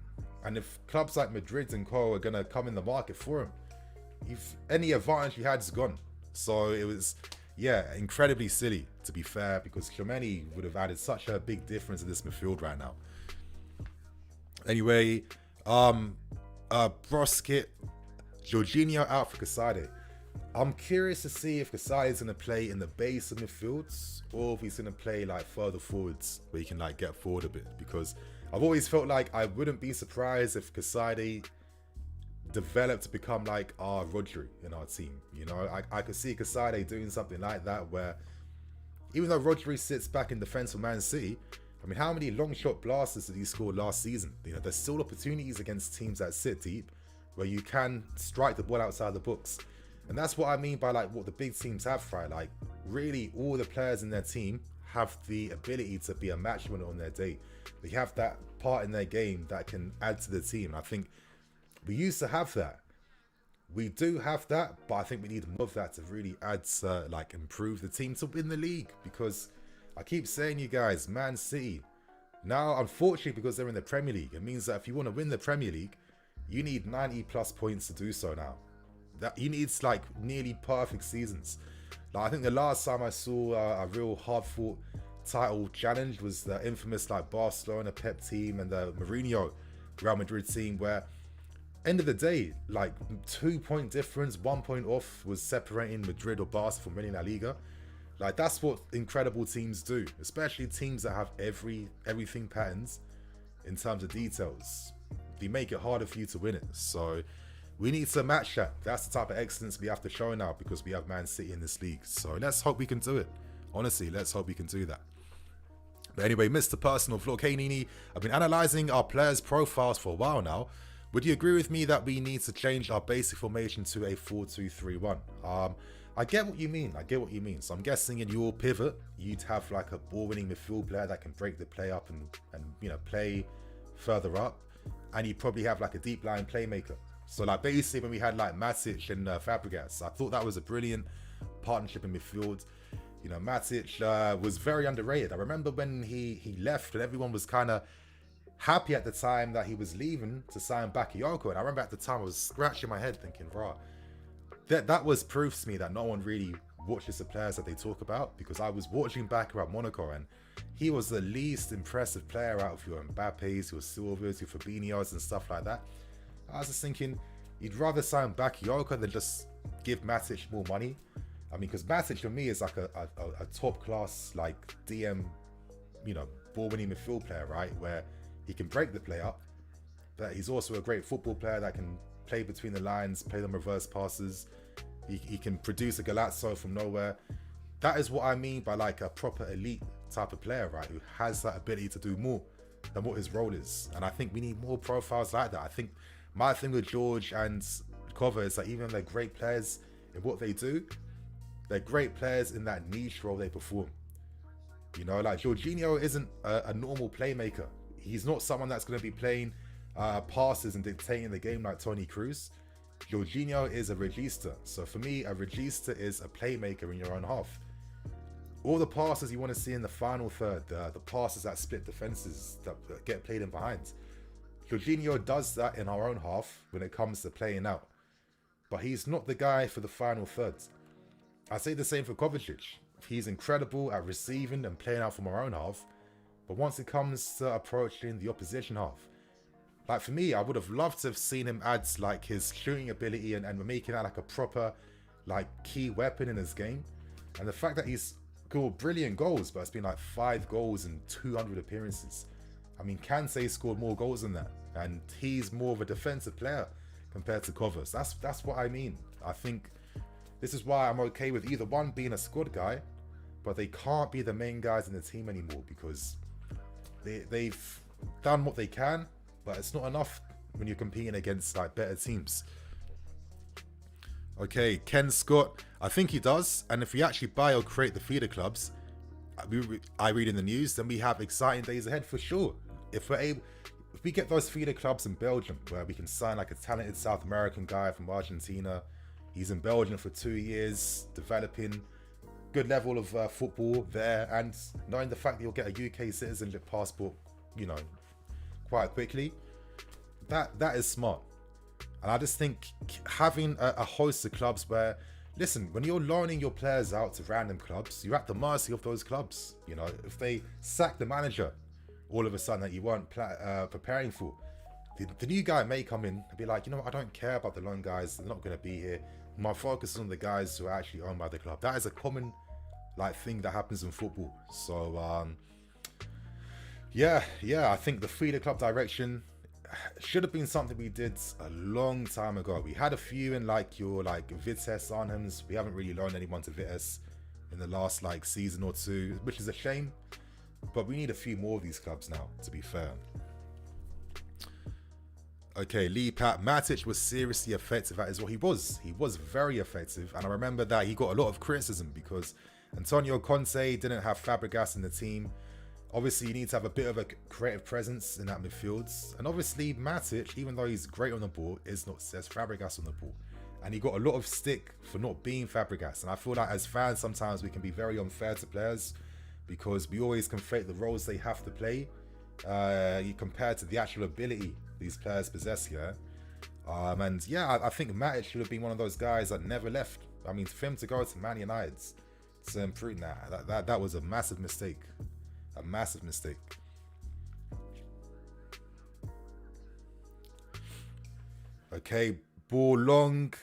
And if clubs like Madrid and Co are going to come in the market for him, if any advantage you had is gone. So it was, yeah, incredibly silly, to be fair, because Clemeni would have added such a big difference in this midfield right now. Anyway, Broskit, Jorginho out for Casade. I'm curious to see if Casade is going to play in the base of midfields or if he's going to play like further forwards where he can like get forward a bit, because I've always felt like I wouldn't be surprised if Casade developed to become like our Rodri in our team. You know, I could see Casade doing something like that where even though Rodri sits back in defence for Man City, I mean, how many long shot blasters did he score last season? You know, there's still opportunities against teams that sit deep where you can strike the ball outside the box. And that's what I mean by like what the big teams have, right? Like really all the players in their team have the ability to be a match winner on their day. They have that part in their game that can add to the team. And I think we used to have that. We do have that, but I think we need more of that to really add to like improve the team to win the league. Because I keep saying, you guys, Man City, now unfortunately because they're in the Premier League, it means that if you want to win the Premier League, you need 90 plus points to do so now. That you need like nearly perfect seasons. Like I think the last time I saw a real hard fought title challenge was the infamous like Barcelona Pep team and the Mourinho Real Madrid team, where end of the day, like 2 point difference, 1 point off was separating Madrid or Barca from winning La Liga. Like that's what incredible teams do, especially teams that have everything patterns in terms of details. They make it harder for you to win it. So we need to match that. That's the type of excellence we have to show now because we have Man City in this league. So let's hope we can do it. Honestly, let's hope we can do that. But anyway, Mr. Personal Vlog, hey Nini, I've been analysing our players' profiles for a while now. Would you agree with me that we need to change our basic formation to a 4-2-3-1? I get what you mean. So I'm guessing in your pivot, you'd have like a ball-winning midfield player that can break the play up and you know play further up, and you probably have like a deep line playmaker. So like basically when we had like Matic and Fabregas, I thought that was a brilliant partnership in midfield. You know, Matic was very underrated. I remember when he left and everyone was kind of happy at the time that he was leaving to sign Bakayoko. And I remember at the time I was scratching my head thinking, rah, that was proof to me that no one really watches the players that they talk about, because I was watching Bakayoko at Monaco and he was the least impressive player out of your Mbappes, your Silvas, your Fabinhos and stuff like that. I was just thinking, you'd rather sign Bakayoko than just give Matic more money. I mean, because Matic for me is like a top class like DM, you know, ball-winning midfield player, right? Where he can break the play up, but he's also a great football player that can play between the lines, play them reverse passes. He can produce a Galazzo from nowhere. That is what I mean by like a proper elite type of player, right? Who has that ability to do more than what his role is. And I think we need more profiles like that. I think my thing with George and Cover is that even though they're great players in what they do, they're great players in that niche role they perform. You know, like Jorginho isn't a normal playmaker. He's not someone that's going to be playing passes and dictating the game like Toni Kroos. Jorginho is a regista. So for me, a regista is a playmaker in your own half. All the passes you want to see in the final third, the passes that split defenses, that get played in behind. Jorginho does that in our own half when it comes to playing out. But he's not the guy for the final third. I say the same for Kovacic. He's incredible at receiving and playing out from our own half. But once it comes to approaching the opposition half, like for me, I would have loved to have seen him add like his shooting ability and making that like a proper like key weapon in his game. And the fact that he's scored brilliant goals, but it's been like 5 goals in 200 appearances. I mean, Kante scored more goals than that, and he's more of a defensive player compared to Covers. That's what I mean. I think this is why I'm okay with either one being a squad guy, but they can't be the main guys in the team anymore, because they've done what they can, but it's not enough when you're competing against like better teams. Okay, Ken Scott, I think he does, and if we actually buy or create the feeder clubs, I read in the news, then we have exciting days ahead for sure. If we get those feeder clubs in Belgium, where we can sign like a talented South American guy from Argentina, he's in Belgium for 2 years, developing good level of football there, and knowing the fact that you'll get a UK citizenship passport, you know, quite quickly, that is smart. And I just think having a host of clubs where listen, when you're loaning your players out to random clubs, you're at the mercy of those clubs. You know, if they sack the manager all of a sudden that you weren't preparing for, the new guy may come in and be like, you know what, I don't care about the loan guys. They're not going to be here. My focus is on the guys who are actually owned by the club. That is a common thing that happens in football. So yeah, I think the free the club direction should have been something we did a long time ago. We had a few in your Vitesse Arnhems. We haven't really loaned anyone to Vitesse in the last season or two, which is a shame. But we need a few more of these clubs now, to be fair. Okay, Lee Pat, Matic was seriously effective at his what he was. He was very effective, and I remember that he got a lot of criticism because Antonio Conte didn't have Fabregas in the team. Obviously, you need to have a bit of a creative presence in that midfield. And obviously, Matic, even though he's great on the ball, is not says Fabregas on the ball. And he got a lot of stick for not being Fabregas. And I feel like as fans, sometimes we can be very unfair to players because we always conflate the roles they have to play compared to the actual ability these players possess here. And yeah, I think Matic should have been one of those guys that never left. I mean, for him to go to Man United to improve that was a massive mistake. A massive mistake. Okay, ball long.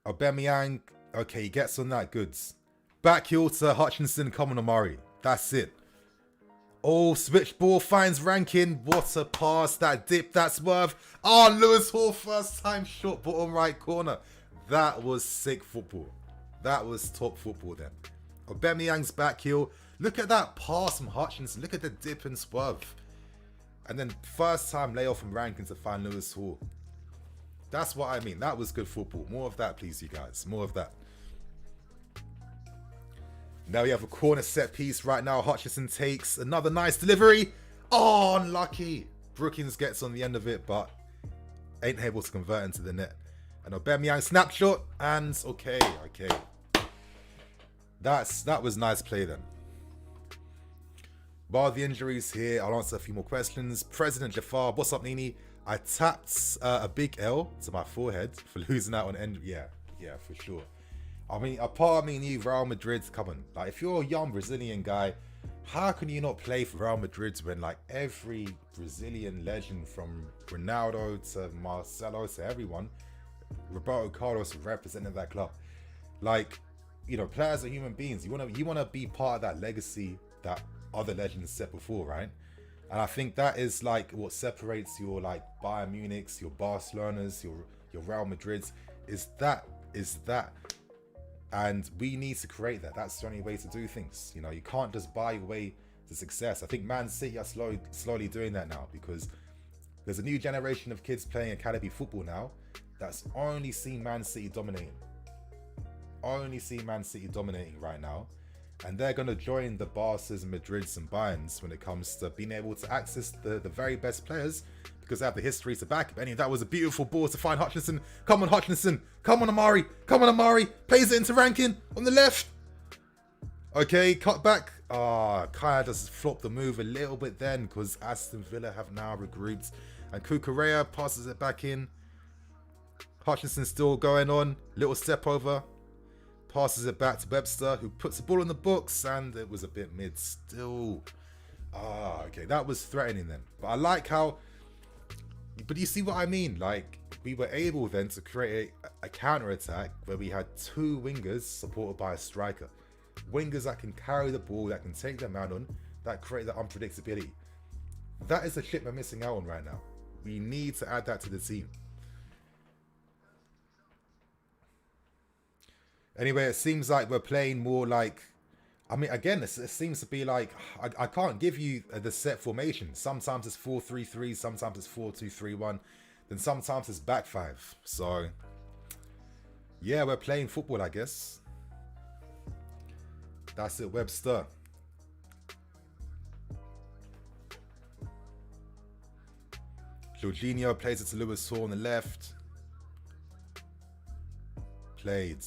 Aubameyang. Okay, he gets on that goods. Back heel to Hutchinson, come on Amari. That's it. Oh, switch ball finds Rankin. What a pass. That dip, that swerve. Oh, Lewis Hall, first time shot, bottom right corner. That was sick football. That was top football then. Aubameyang's back heel. Look at that pass from Hutchinson. Look at the dip and swerve. And then first time layoff from Rankin to find Lewis Hall. That's what I mean. That was good football. More of that, please, you guys. More of that. Now we have a corner set piece right now. Hutchinson takes another nice delivery. Oh, unlucky. Brookings gets on the end of it, but ain't able to convert into the net. And Aubameyang snapshot. And okay. That was nice play then. Bar the injuries here, I'll answer a few more questions. President Jafar, what's up, Nini? I tapped a big L to my forehead for losing out on end. Yeah, for sure. I mean, apart from you, Real Madrid, come on. If you're a young Brazilian guy, how can you not play for Real Madrid when every Brazilian legend from Ronaldo to Marcelo to everyone, Roberto Carlos represented that club? Players are human beings. You wanna be part of that legacy that other legends set before, right? And I think that is what separates your Bayern Munichs, your Barcelonas, your Real Madrids, is that. And we need to create that. That's the only way to do things. You can't just buy your way to success. I think Man City are slowly doing that now because there's a new generation of kids playing academy football now that's only seen Man City dominating. Right now. And they're going to join the Barca's, Madrids and Bayerns when it comes to being able to access the very best players because they have the history to back it. That was a beautiful ball to find Hutchinson. Come on, Hutchinson. Come on, Amari. Pays it into Rankin on the left. Okay, cut back. Kaya just flopped the move a little bit then because Aston Villa have now regrouped. And Kukurea passes it back in. Hutchinson still going on. Little step over. Passes it back to Webster, who puts the ball in the box, and it was a bit mid still. Okay, that was threatening then. But I like how... But you see what I mean? We were able then to create a counter-attack where we had two wingers supported by a striker. Wingers that can carry the ball, that can take their man on, that create that unpredictability. That is the shit we're missing out on right now. We need to add that to the team. Anyway, it seems like we're playing more again, it seems to be I can't give you the set formation. Sometimes it's 4-3-3, sometimes it's 4-2-3-1, then sometimes it's back five. So, yeah, we're playing football, I guess. That's it, Webster. Jorginho plays it to Lewis Hall on the left. Played.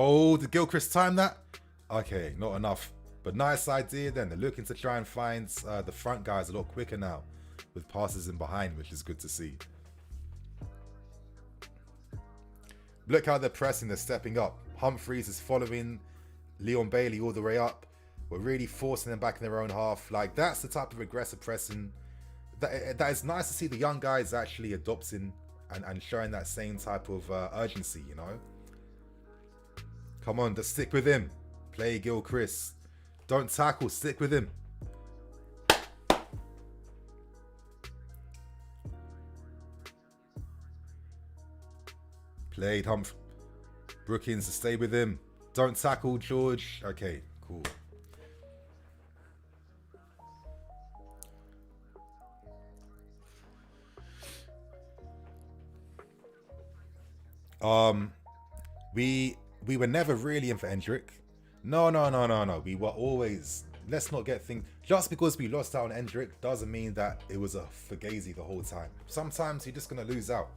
Oh, did Gilchrist time that? Okay, not enough. But nice idea then. They're looking to try and find the front guys a lot quicker now with passes in behind, which is good to see. Look how they're pressing, they're stepping up. Humphreys is following Leon Bailey all the way up. We're really forcing them back in their own half. Like, that's the type of aggressive pressing that is nice to see the young guys actually adopting and showing that same type of urgency, you know? Come on, just stick with him. Play Gilchrist. Don't tackle, stick with him. Played Brookings to stay with him. Don't tackle, George. Okay, cool. We were never really in for Endrick. No. We were always. Let's not get things. Just because we lost out on Endrick doesn't mean that it was a Fugazi the whole time. Sometimes you're just gonna lose out.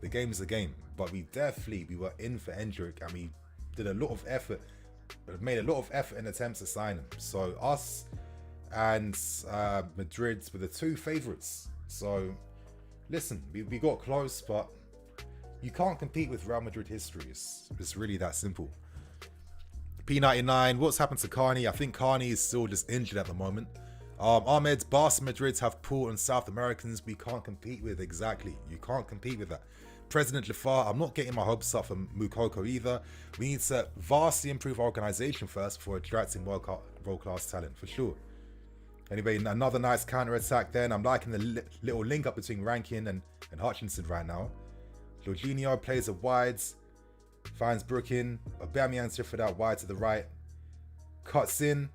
The game is a game. But we were in for Endrick, and we did a lot of effort. Made a lot of effort in attempts to sign him. So us and Madrid were the two favourites. So listen, we got close, but you can't compete with Real Madrid history. It's really that simple. P99, what's happened to Carney? I think Carney is still just injured at the moment. Ahmed, Barca Madrid have poor and South Americans we can't compete with. Exactly. You can't compete with that. President Jafar, I'm not getting my hopes up for Mukoko either. We need to vastly improve our organisation first before attracting world-class talent, for sure. Anyway, another nice counter-attack then. I'm liking the little link up between Rankin and Hutchinson right now. Jorginho plays a wides, finds Brookin. Aubameyang's here for that wide to the right. Cuts in.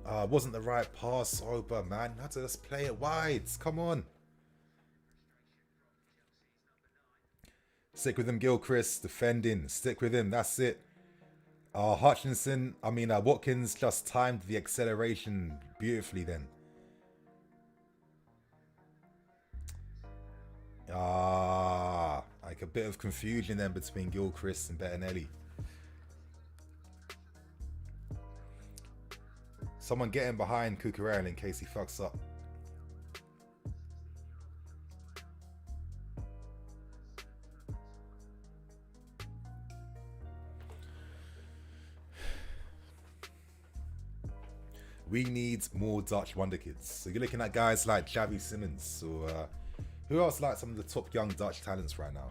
Wasn't the right pass over, man. Had to just play it wides. Come on. Stick with him, Gilchrist. Defending. Stick with him. That's it. Watkins just timed the acceleration beautifully then. Like a bit of confusion then between Gilchrist and Bettinelli. Someone getting behind Cucurella in case he fucks up. We need more Dutch wonder kids. So you're looking at guys like Xavi Simons or who else like some of the top young Dutch talents right now?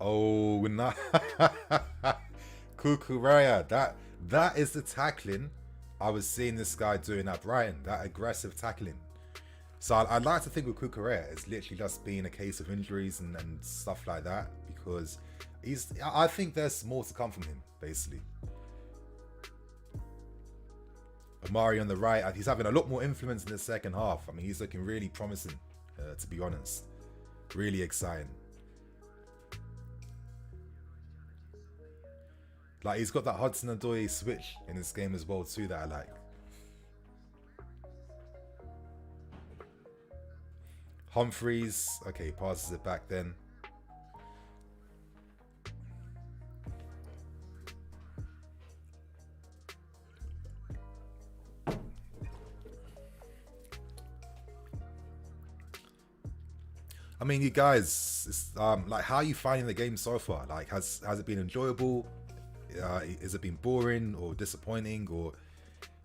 Oh, nah. Cucurella. That is the tackling I was seeing this guy doing at Brighton. That aggressive tackling. So I'd like to think with Cucurella, it's literally just been a case of injuries and stuff like that, because I think there's more to come from him, basically. Amari on the right, he's having a lot more influence in the second half. I mean, he's looking really promising, to be honest. Really exciting. Like, he's got that Hudson-Odoi switch in this game as well too that I like. Humphreys, okay, passes it back then. I mean, you guys, like, how are you finding the game so far? Like, has it been enjoyable? Has it been boring or disappointing? Or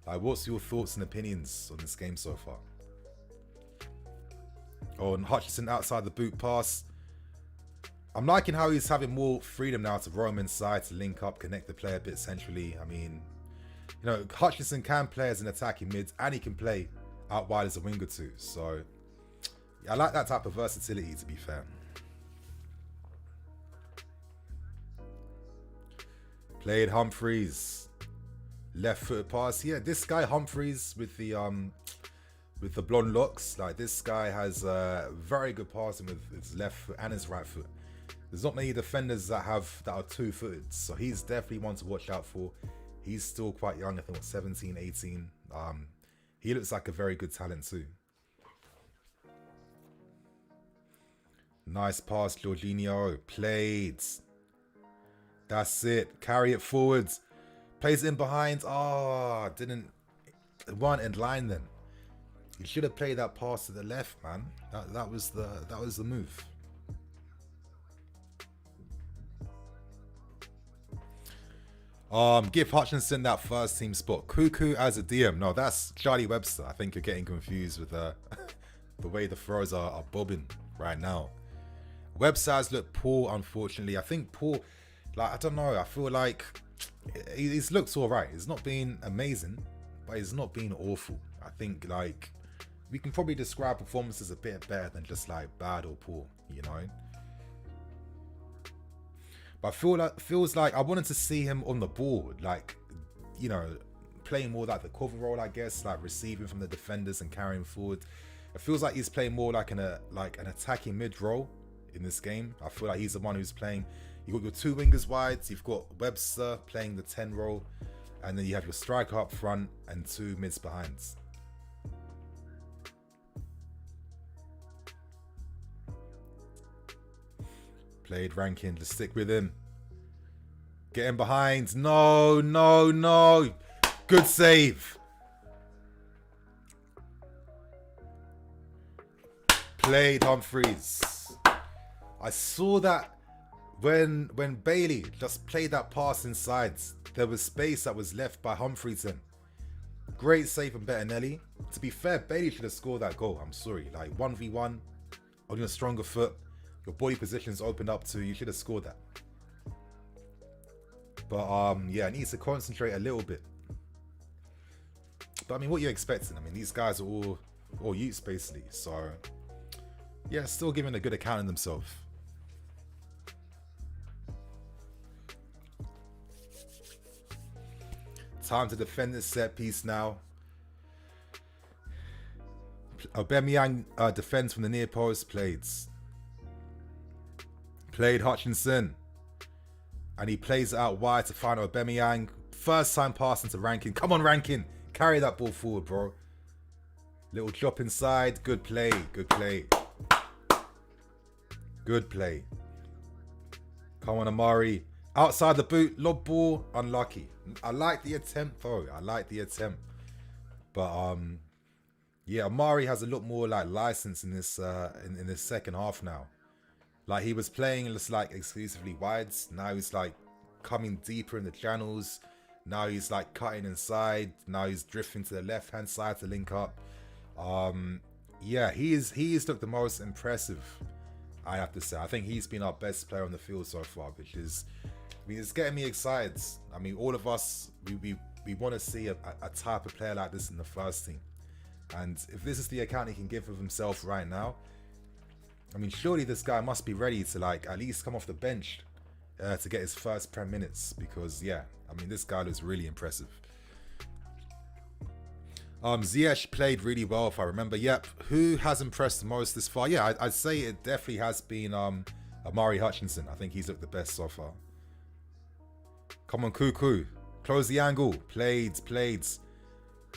like, what's your thoughts and opinions on this game so far? On Hutchinson outside the boot pass. I'm liking how he's having more freedom now to roam inside, to link up, connect the play a bit centrally. I mean, you know, Hutchinson can play as an attacking mid and he can play out wide as a winger too. So I like that type of versatility, to be fair. Played Humphreys. Left foot pass. Yeah, this guy Humphreys with the blonde locks, like, this guy has very good passing with his left foot and his right foot. There's not many defenders that are two-footed, so he's definitely one to watch out for. He's still quite young, I think, what, 17, 18. He looks like a very good talent too. Nice pass, Jorginho. Played. That's it. Carry it forwards. Plays it in behind. It weren't in line then. You should have played that pass to the left, man. That was the move. Give Hutchinson that first team spot. Cuckoo as a DM. No, that's Charlie Webster. I think you're getting confused with the way the throws are bobbing right now. Webster's look poor, unfortunately. I think poor, like, I don't know. I feel like he's looked all right. He's not been amazing, but he's not been awful. I think, like, we can probably describe performances a bit better than just like bad or poor, you know. But I feels like I wanted to see him on the board, like, you know, playing more like the cover role, I guess, like receiving from the defenders and carrying forward. It feels like he's playing more like an attacking mid role in this game. I feel like he's the one who's playing. You've got your two wingers wide, you've got Webster playing the 10 role, and then you have your striker up front and two mids behind. Played Rankin, just stick with him. Get him behind. No, no, no. Good save. Played Humphreys. I saw that when Bailey just played that pass inside, there was space that was left by Humphreys. Great save from Bettinelli. To be fair, Bailey should have scored that goal. I'm sorry. Like 1v1 on your stronger foot. Your body position's opened up to, you should have scored that. But yeah, it needs to concentrate a little bit. But I mean, what are you expecting? I mean, these guys are all youths basically. So yeah, still giving a good account of themselves. Time to defend this set piece now. Aubameyang defends from the near post. Played Hutchinson. And he plays it out wide to find Aubameyang. First time passing to Rankin. Come on, Rankin. Carry that ball forward, bro. Little drop inside. Good play. Good play. Good play. Come on, Amari. Outside the boot. Lob ball. Unlucky. I like the attempt, though. I like the attempt. But, yeah, Amari has a lot more, like, license in this in this second half now. Like, he was playing just like exclusively wides. Now he's like coming deeper in the channels. Now he's like cutting inside. Now he's drifting to the left hand side to link up. Yeah, he's looked the most impressive, I have to say. I think he's been our best player on the field so far, which is, I mean, it's getting me excited. I mean, all of us, we want to see a type of player like this in the first team. And if this is the account he can give of himself right now, I mean, surely this guy must be ready to, like, at least come off the bench to get his first Prem minutes. Because, yeah, I mean, this guy looks really impressive. Ziyech played really well, if I remember. Yep. Who has impressed the most this far? Yeah, I'd say it definitely has been Amari Hutchinson. I think he's looked the best so far. Come on, Cuckoo. Close the angle. Played.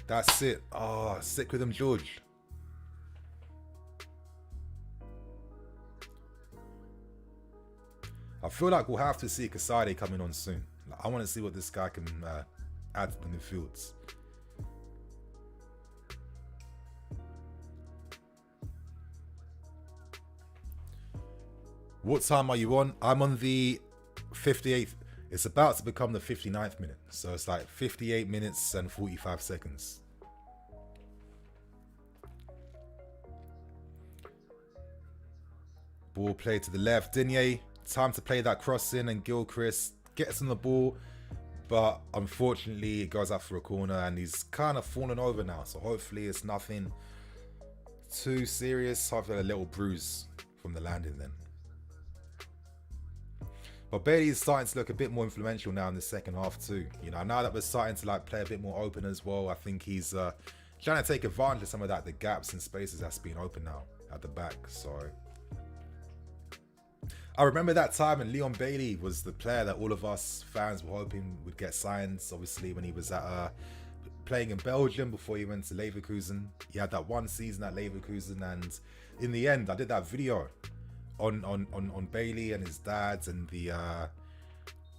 That's it. Oh, stick with him, George. I feel like we'll have to see Kasade coming on soon. Like, I want to see what this guy can add to the midfields. What time are you on? I'm on the 58th. It's about to become the 59th minute. So it's like 58 minutes and 45 seconds. Ball played to the left. Digne. Time to play that cross in, and Gilchrist gets on the ball, but unfortunately it goes out for a corner, and he's kind of fallen over now. So hopefully it's nothing too serious. Hopefully a little bruise from the landing then. But Bailey is starting to look a bit more influential now in the second half too. You know, now that we're starting to like play a bit more open as well, I think he's trying to take advantage of some of that, the gaps and spaces that's been open now at the back. So I remember that time when Leon Bailey was the player that all of us fans were hoping would get signed. Obviously, when he was at playing in Belgium before he went to Leverkusen. He had that one season at Leverkusen, and in the end, I did that video on Bailey and his dads and the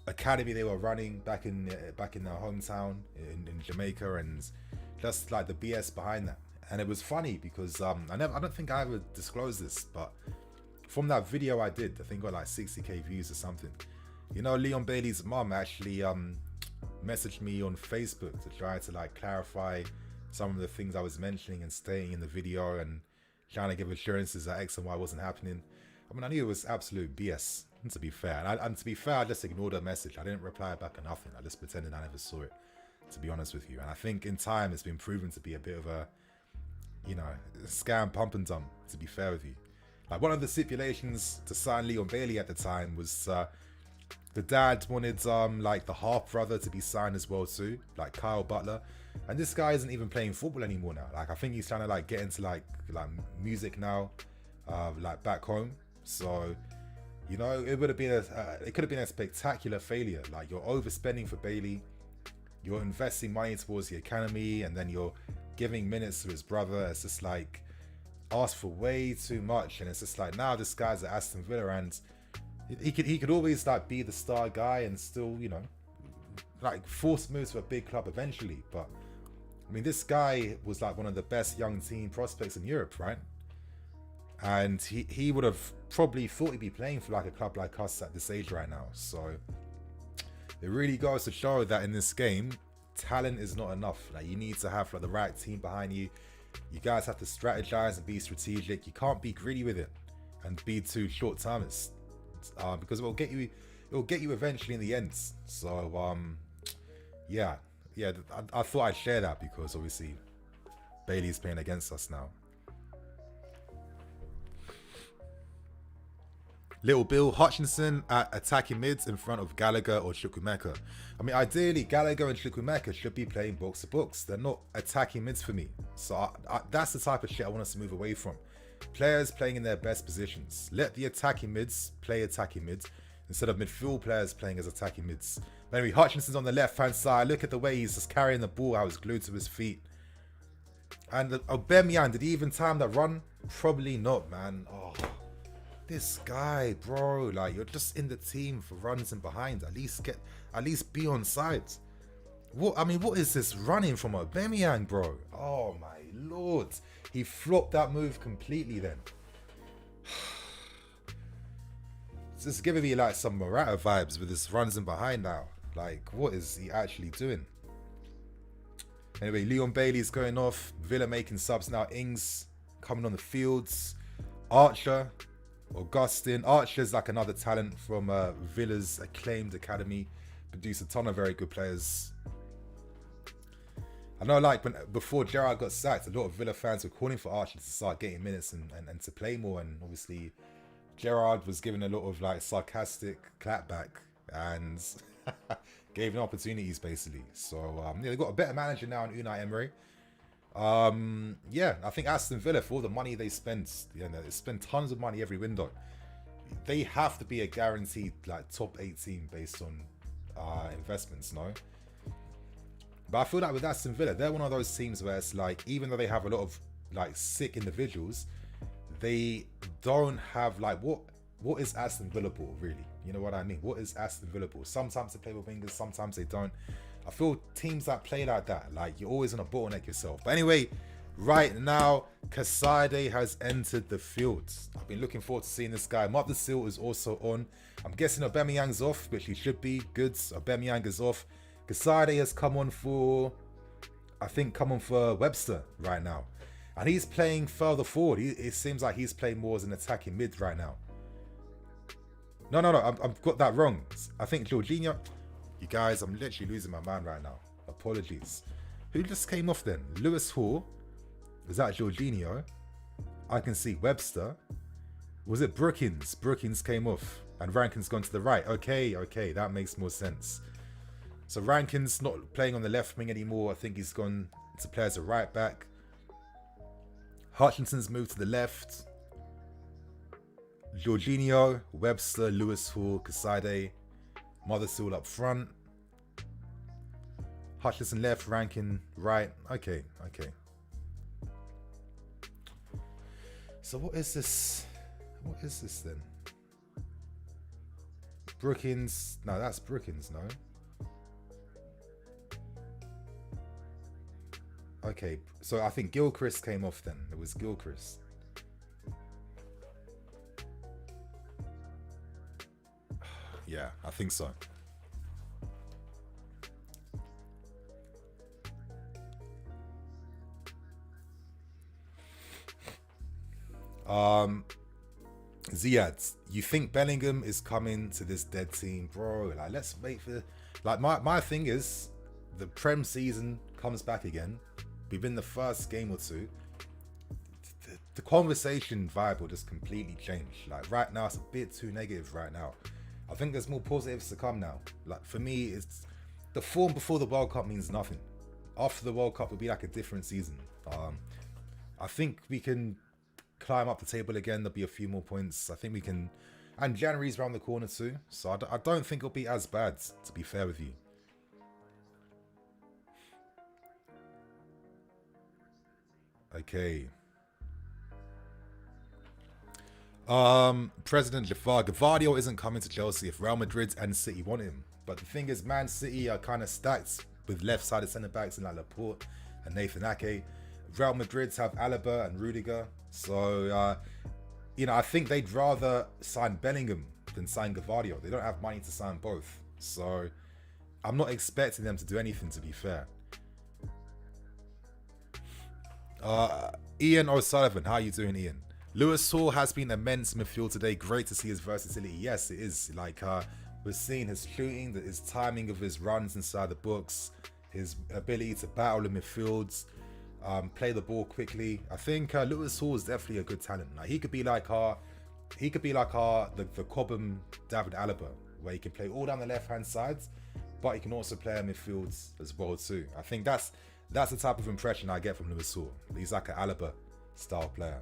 academy they were running back in their hometown in Jamaica, and just like the BS behind that. And it was funny because I don't think I ever disclosed this, but from that video I did, I think got like 60k views or something. You know, Leon Bailey's mum actually messaged me on Facebook to try to like clarify some of the things I was mentioning and saying in the video, and trying to give assurances that X and Y wasn't happening. I mean, I knew it was absolute BS, to be fair. And to be fair, I just ignored her message. I didn't reply back or nothing. I just pretended I never saw it, to be honest with you. And I think in time, it's been proven to be a bit of a, you know, scam pump and dump, to be fair with you. Like, one of the stipulations to sign Leon Bailey at the time was the dad wanted like the half brother to be signed as well too, like Kyle Butler. And this guy isn't even playing football anymore now. Like, I think he's trying to like get into like music now, like back home. So, you know, it would have been it could have been a spectacular failure. Like, you're overspending for Bailey, you're investing money towards the academy, and then you're giving minutes to his brother. It's just like, asked for way too much. And it's just like, now this guy's at Aston Villa, and he could always like be the star guy and still, you know, like force moves to a big club eventually. But I mean, this guy was like one of the best young team prospects in Europe, right? And he would have probably thought he'd be playing for like a club like us at this age right now. So it really goes to show that in this game, talent is not enough. Like, you need to have like the right team behind you. You guys have to strategize and be strategic. You can't be greedy with it and be too short-termist, because it will get you eventually in the end. So yeah, I thought I'd share that because obviously Bailey's playing against us now. Little Bill, Hutchinson at attacking mids in front of Gallagher or Chukwuemeka. I mean, ideally, Gallagher and Chukwuemeka should be playing box to box. They're not attacking mids for me. So that's the type of shit I want us to move away from. Players playing in their best positions. Let the attacking mids play attacking mids instead of midfield players playing as attacking mids. But anyway, Hutchinson's on the left-hand side. Look at the way he's just carrying the ball. How it's glued to his feet. And Aubameyang, did he even time that run? Probably not, man. Oh, this guy, bro. Like, you're just in the team for runs and behind. At least be on sides. What is this running from Aubameyang, bro? Oh my lord. He flopped that move completely then. It's just giving me like some Morata vibes with his runs and behind now. Like, what is he actually doing? Anyway, Leon Bailey's going off. Villa making subs now. Ings coming on the fields. Archer. Augustin. Archer's like another talent from Villa's acclaimed academy. Produced a ton of very good players. I know, like, before Gerrard got sacked, a lot of Villa fans were calling for Archer to start getting minutes and to play more. And obviously, Gerrard was given a lot of like sarcastic clapback and gave him opportunities basically. So yeah, they've got a better manager now in Unai Emery. Yeah, I think Aston Villa, for all the money they spend, you know, they spend tons of money every window. They have to be a guaranteed like top 8 team based on investments, no? But I feel like with Aston Villa, they're one of those teams where it's like, even though they have a lot of like sick individuals, they don't have like, what is Aston Villa ball really? You know what I mean? What is Aston Villa ball? Sometimes they play with wingers, sometimes they don't. I feel teams that play like that, like, you're always gonna bottleneck yourself. But anyway, right now, Kasade has entered the field. I've been looking forward to seeing this guy. Mothersil is also on. I'm guessing Aubameyang's off, which he should be. Good. Aubameyang is off. Kasade has come on for Webster right now. And he's playing further forward. It seems like he's playing more as an attacking mid right now. No, I've got that wrong. I think Jorginho... You guys, I'm literally losing my mind right now. Apologies. Who just came off then? Lewis Hall. Was that Jorginho? I can see Webster. Was it Brookins? Brookins came off. And Rankin's gone to the right. Okay, that makes more sense. So Rankin's not playing on the left wing anymore. I think he's gone to play as a right back. Hutchinson's moved to the left. Jorginho, Webster, Lewis Hall, Kasade, Mothersil up front. Hutchinson left, Rankin right. Okay. So what is this? What is this then? Brookins. No, that's Brookins, no. Okay, so I think Gilchrist came off then. It was Gilchrist. Yeah, I think so. Ziad, you think Bellingham is coming to this dead team, bro? Like, let's wait for. Like, my thing is, the Prem season comes back again. We've been the first game or two. The conversation vibe will just completely change. Like, right now, it's a bit too negative right now. I think there's more positives to come now. Like, for me, it's the form before the World Cup means nothing. After the World Cup, will be like a different season. I think we can climb up the table again. There'll be a few more points. I think we can, and January's around the corner too, so I don't think it'll be as bad, to be fair with you. Okay. President Jafar, Gavardio isn't coming to Chelsea if Real Madrid and City want him. But the thing is, Man City are kind of stacked with left-sided centre-backs in like Laporte and Nathan Ake. Real Madrid have Alaba and Rudiger. So, I think they'd rather sign Bellingham than sign Gavardio. They don't have money to sign both. So, I'm not expecting them to do anything, to be fair. Ian O'Sullivan, how are you doing, Ian? Lewis Hall has been immense in midfield today. Great to see his versatility. Yes, it is. Like, we're seeing his shooting, his timing of his runs inside the box, his ability to battle in midfields, play the ball quickly. I think Lewis Hall is definitely a good talent. Like, he could be like the Cobham David Alaba, where he can play all down the left-hand sides, but he can also play in midfields as well too. I think that's the type of impression I get from Lewis Hall. He's like an Alaba style player.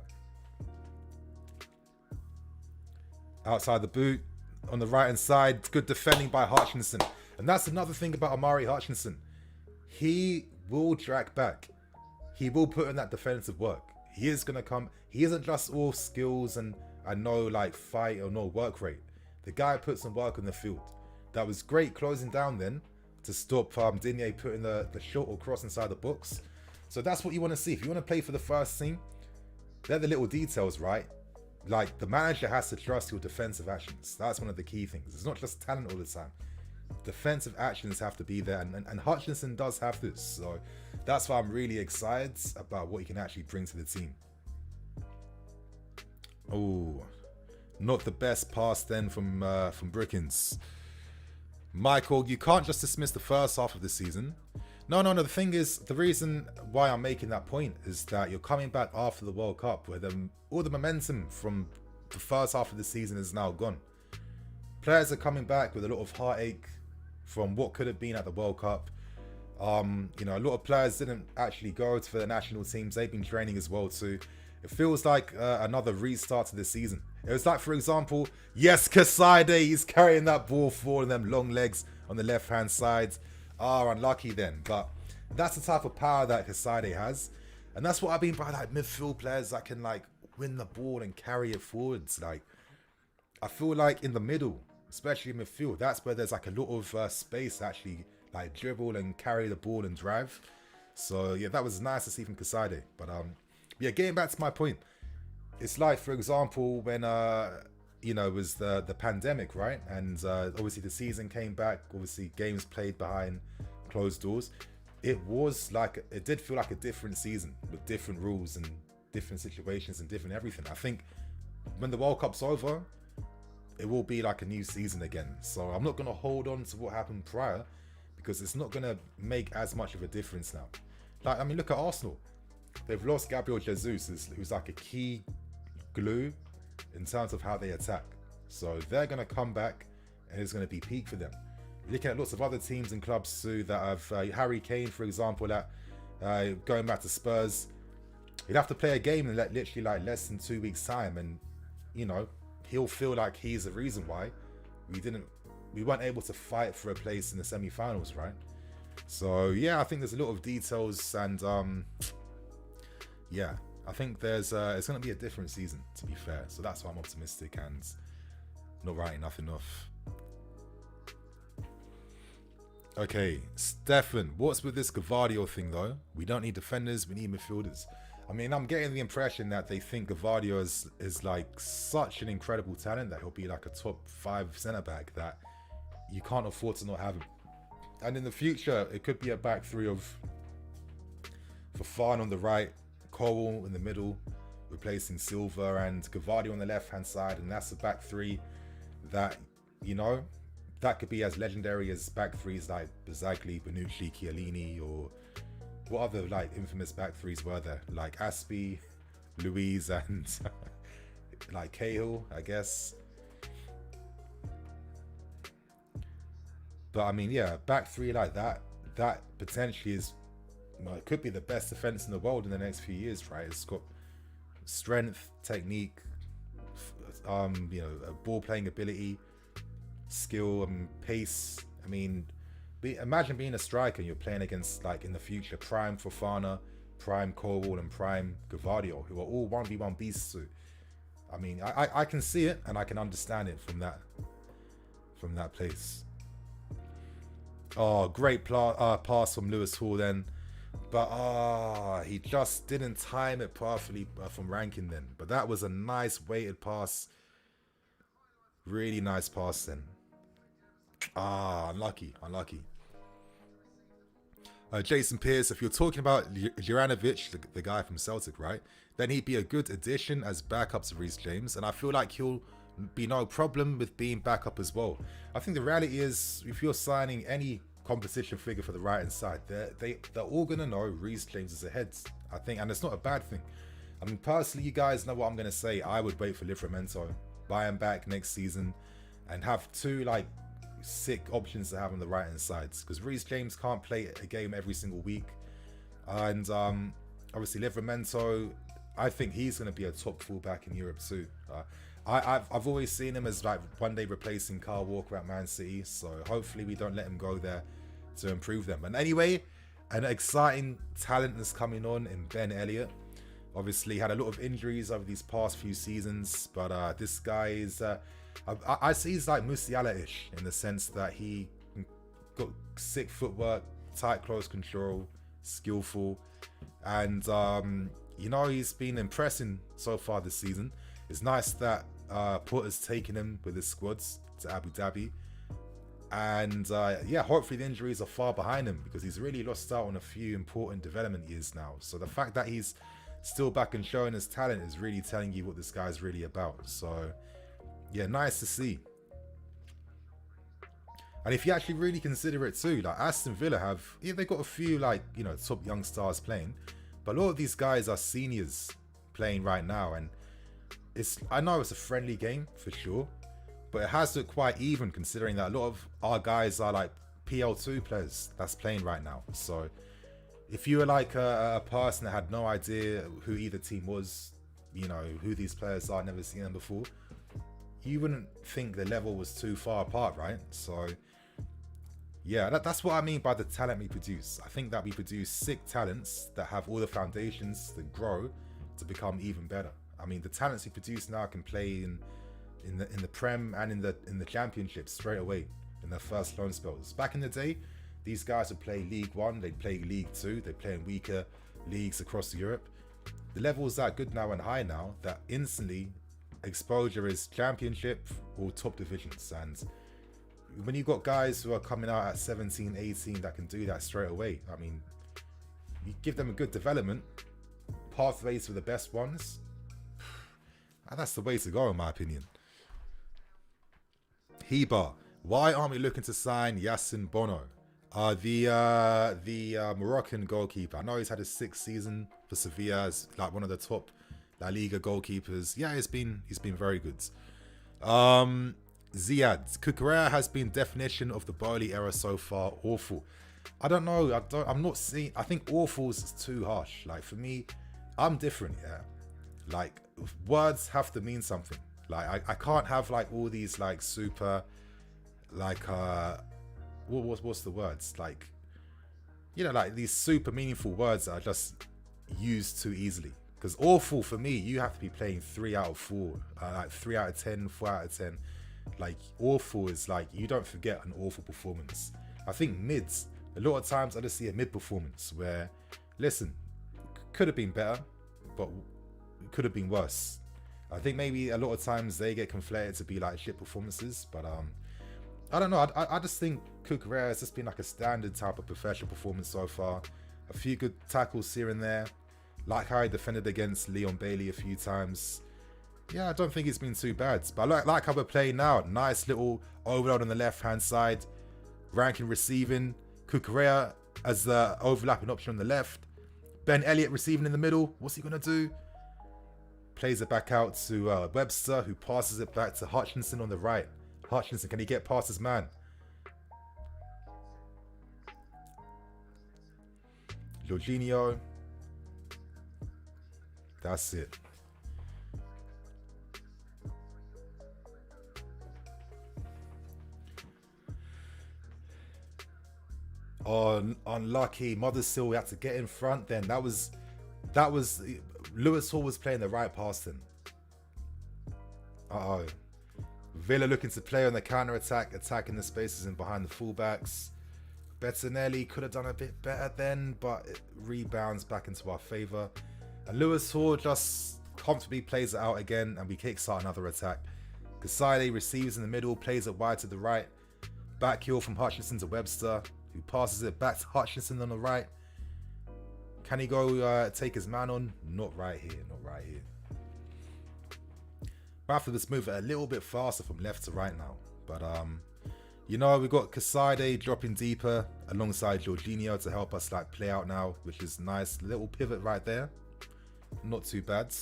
Outside the boot, on the right hand side, good defending by Hutchinson. And that's another thing about Amari Hutchinson. He will drag back. He will put in that defensive work. He is going to come. He isn't just all skills and no like fight or no work rate. The guy puts some work on the field. That was great closing down then to stop Digne putting the short or cross inside the box. So that's what you want to see. If you want to play for the first team, they're the little details, right? Like, the manager has to trust your defensive actions. That's one of the key things. It's not just talent all the time. Defensive actions have to be there, and Hutchinson does have this. So that's why I'm really excited about what he can actually bring to the team. Oh, not the best pass then from Brickens. Michael, you can't just dismiss the first half of the season. No. The thing is, the reason why I'm making that point is that you're coming back after the World Cup, where all the momentum from the first half of the season is now gone. Players are coming back with a lot of heartache from what could have been at the World Cup. A lot of players didn't actually go for the national teams. They've been training as well too. It feels like another restart to the season. It was like, for example, yes, Kaside, he's carrying that ball forward, them long legs on the left-hand side. Unlucky then. But that's the type of power that Kaside has. And that's what I mean by like midfield players that can like win the ball and carry it forwards. Like, I feel like in the middle, especially in midfield, that's where there's like a lot of space to actually like dribble and carry the ball and drive. So yeah, that was nice to see from Kaside. But getting back to my point, it's like, for example, when it was the pandemic, right? And obviously the season came back, obviously games played behind closed doors. It did feel like a different season with different rules and different situations and different everything. I think when the World Cup's over, it will be like a new season again. So I'm not going to hold on to what happened prior, because it's not going to make as much of a difference now. Like, I mean, look at Arsenal. They've lost Gabriel Jesus, who's like a key glue in terms of how they attack. So they're going to come back and it's going to be peak for them. Looking at lots of other teams and clubs too that have Harry Kane, for example, that going back to Spurs, he'd have to play a game in literally like less than 2 weeks time, and he'll feel like he's the reason why we weren't able to fight for a place in the semi-finals, right? So yeah, I think there's a lot of details, and I think it's going to be a different season, to be fair. So that's why I'm optimistic and not writing nothing off. Okay, Stefan, what's with this Gavardio thing though? We don't need defenders, we need midfielders. I mean, I'm getting the impression that they think Gavardio is like such an incredible talent that he'll be like a top 5 centre back that you can't afford to not have him. And in the future, it could be a back three of Fafana on the right, Cole in the middle, replacing Silva, and Gavardio on the left-hand side, and that's a back three that, you know, that could be as legendary as back threes like Bazzagli, Bonucci, Chiellini, or what other like infamous back threes were there? Like Aspie, Luiz, and like Cahill, I guess. But I mean, yeah, back three like that potentially is, well, it could be the best defense in the world in the next few years, right? It's got strength, technique, you know, ball playing ability, skill, and pace. I mean, imagine being a striker and you're playing against, like, in the future, prime Fofana, prime Corwall, and prime Gavardio, who are all 1v1 beasts. So, I mean, I can see it and I can understand it from that place. Oh, great pass from Lewis Hall then. But he just didn't time it perfectly from Rankin then. But that was a nice weighted pass. Really nice pass then. Unlucky. Jason Pearce, if you're talking about Juranovic, the guy from Celtic, right? Then he'd be a good addition as backup to Reece James. And I feel like he'll be no problem with being backup as well. I think the reality is, if you're signing any competition figure for the right hand side, they're all gonna know Reece James is ahead, I think, and it's not a bad thing. I mean, personally, you guys know what I'm gonna say. I would wait for Livramento, buy him back next season, and have two like sick options to have on the right hand sides, because Reece James can't play a game every single week, and obviously Livramento, I think he's gonna be a top fullback in Europe too. I've always seen him as like one day replacing Kyle Walker at Man City, so hopefully we don't let him go there to improve them. And anyway, an exciting talent is coming on in Ben Elliott. Obviously had a lot of injuries over these past few seasons, but this guy is, I see he's like Musiala-ish in the sense that he got sick footwork, tight close control, skillful, and you know, he's been impressing so far this season. It's nice that Porter's taken him with his squads to Abu Dhabi. And yeah, hopefully the injuries are far behind him, because he's really lost out on a few important development years now. So the fact that he's still back and showing his talent is really telling you what this guy's really about. So yeah, nice to see. And if you actually really consider it too, like Aston Villa have, yeah, they got a few like, you know, top young stars playing, but a lot of these guys are seniors playing right now. And I know it's a friendly game for sure, but it has looked quite even, considering that a lot of our guys are like PL2 players that's playing right now. So if you were like a person that had no idea who either team was, you know, who these players are, never seen them before, you wouldn't think the level was too far apart, right? So yeah, that's what I mean by the talent we produce. I think that we produce sick talents that have all the foundations to grow to become even better. I mean, the talents we produce now can play in the Prem and in the Championship straight away in their first loan spells. Back in the day, these guys would play League One, they'd play League Two, they'd play in weaker leagues across Europe. The level is that good now and high now that instantly exposure is Championship or top divisions. And when you've got guys who are coming out at 17, 18 that can do that straight away, I mean, you give them a good development, pathways for the best ones, and that's the way to go, in my opinion. Heba, why aren't we looking to sign Yassin Bono? The Moroccan goalkeeper. I know he's had a 6th season for Sevilla as like one of the top La Liga goalkeepers. Yeah, he's been very good. Ziad, Cucurella has been definition of the Bowley era so far. Awful. I don't know. I'm not seeing. I think awful is too harsh. Like for me, I'm different. Yeah. Like words have to mean something. Like I can't have like all these like super, like what's the words, like, you know, like these super meaningful words that are just used too easily. Because awful for me, you have to be playing 3 out of 4, like 3 out of 10, 4 out of 10. Like awful is like, you don't forget an awful performance. I think mids, a lot of times I just see a mid performance where, listen, could have been better, but could have been worse. I think maybe a lot of times they get conflated to be like shit performances, but I don't know. I just think Cucurella has just been like a standard type of professional performance so far. A few good tackles here and there. Like how he defended against Leon Bailey a few times. Yeah, I don't think it's been too bad. But I like how we're playing now. Nice little overload on the left-hand side. Ranking receiving. Cucurella as the overlapping option on the left. Ben Elliott receiving in the middle. What's he going to do? Plays it back out to Webster, who passes it back to Hutchinson on the right. Hutchinson, can he get past his man? Jorginho. That's it. Unlucky. Mothersill, we had to get in front then. That was Lewis Hall was playing the right past him. Uh-oh. Villa looking to play on the counter-attack, attacking the spaces in behind the fullbacks. Bettinelli could have done a bit better then, but it rebounds back into our favour. And Lewis Hall just comfortably plays it out again, and we kickstart another attack. Kasile receives in the middle, plays it wide to the right. Back heel from Hutchinson to Webster, who passes it back to Hutchinson on the right. Can he go take his man on? Not right here, not right here. We'll have to just move it a little bit faster from left to right now. But, you know, we've got Kasile dropping deeper alongside Jorginho to help us like play out now, which is nice. Little pivot right there. Not too bad.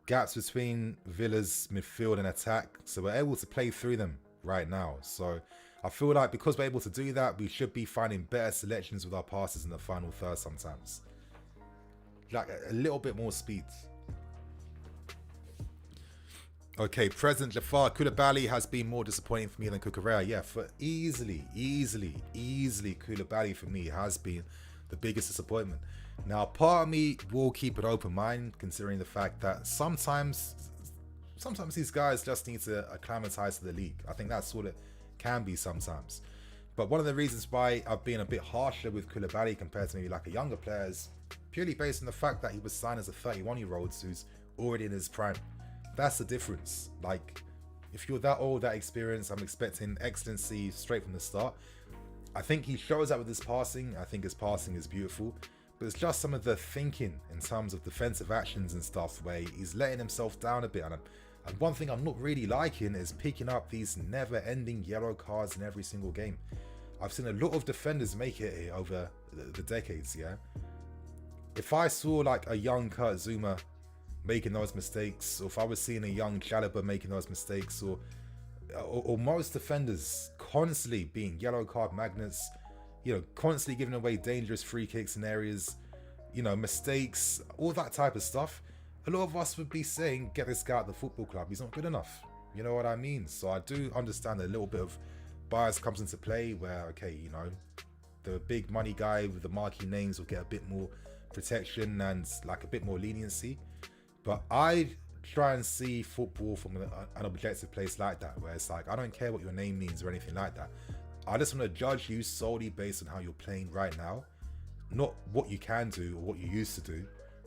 Gaps between Villa's midfield and attack, so we're able to play through them right now. So I feel like because we're able to do that, we should be finding better selections with our passes in the final third sometimes. Like a little bit more speed. Okay, President Jafar Koulibaly has been more disappointing for me than Cucurella. Yeah, for easily Koulibaly for me has been the biggest disappointment. Now, part of me will keep an open mind, considering the fact that sometimes these guys just need to acclimatize to the league. I think that's what it can be sometimes. But one of the reasons why I've been a bit harsher with Koulibaly compared to maybe like a younger player is purely based on the fact that he was signed as a 31-year-old who's already in his prime. That's the difference. Like, if you're that old, that experienced, I'm expecting excellency straight from the start. I think he shows that with his passing. I think his passing is beautiful. But it's just some of the thinking in terms of defensive actions and stuff where he's letting himself down a bit. And one thing I'm not really liking is picking up these never-ending yellow cards in every single game. I've seen a lot of defenders make it here over the decades, yeah? If I saw like a young Kurt Zouma making those mistakes, or if I was seeing a young Chalobah making those mistakes, or most defenders constantly being yellow card magnets, you know, constantly giving away dangerous free kicks in areas, you know, mistakes, all that type of stuff, a lot of us would be saying, get this guy at the football club, he's not good enough. You know what I mean? So I do understand a little bit of bias comes into play where, okay, you know, the big money guy with the marquee names will get a bit more protection and like a bit more leniency. But I try and see football from an objective place like that, where it's like, I don't care what your name means or anything like that. I just want to judge you solely based on how you're playing right now, not what you can do or what you used to do,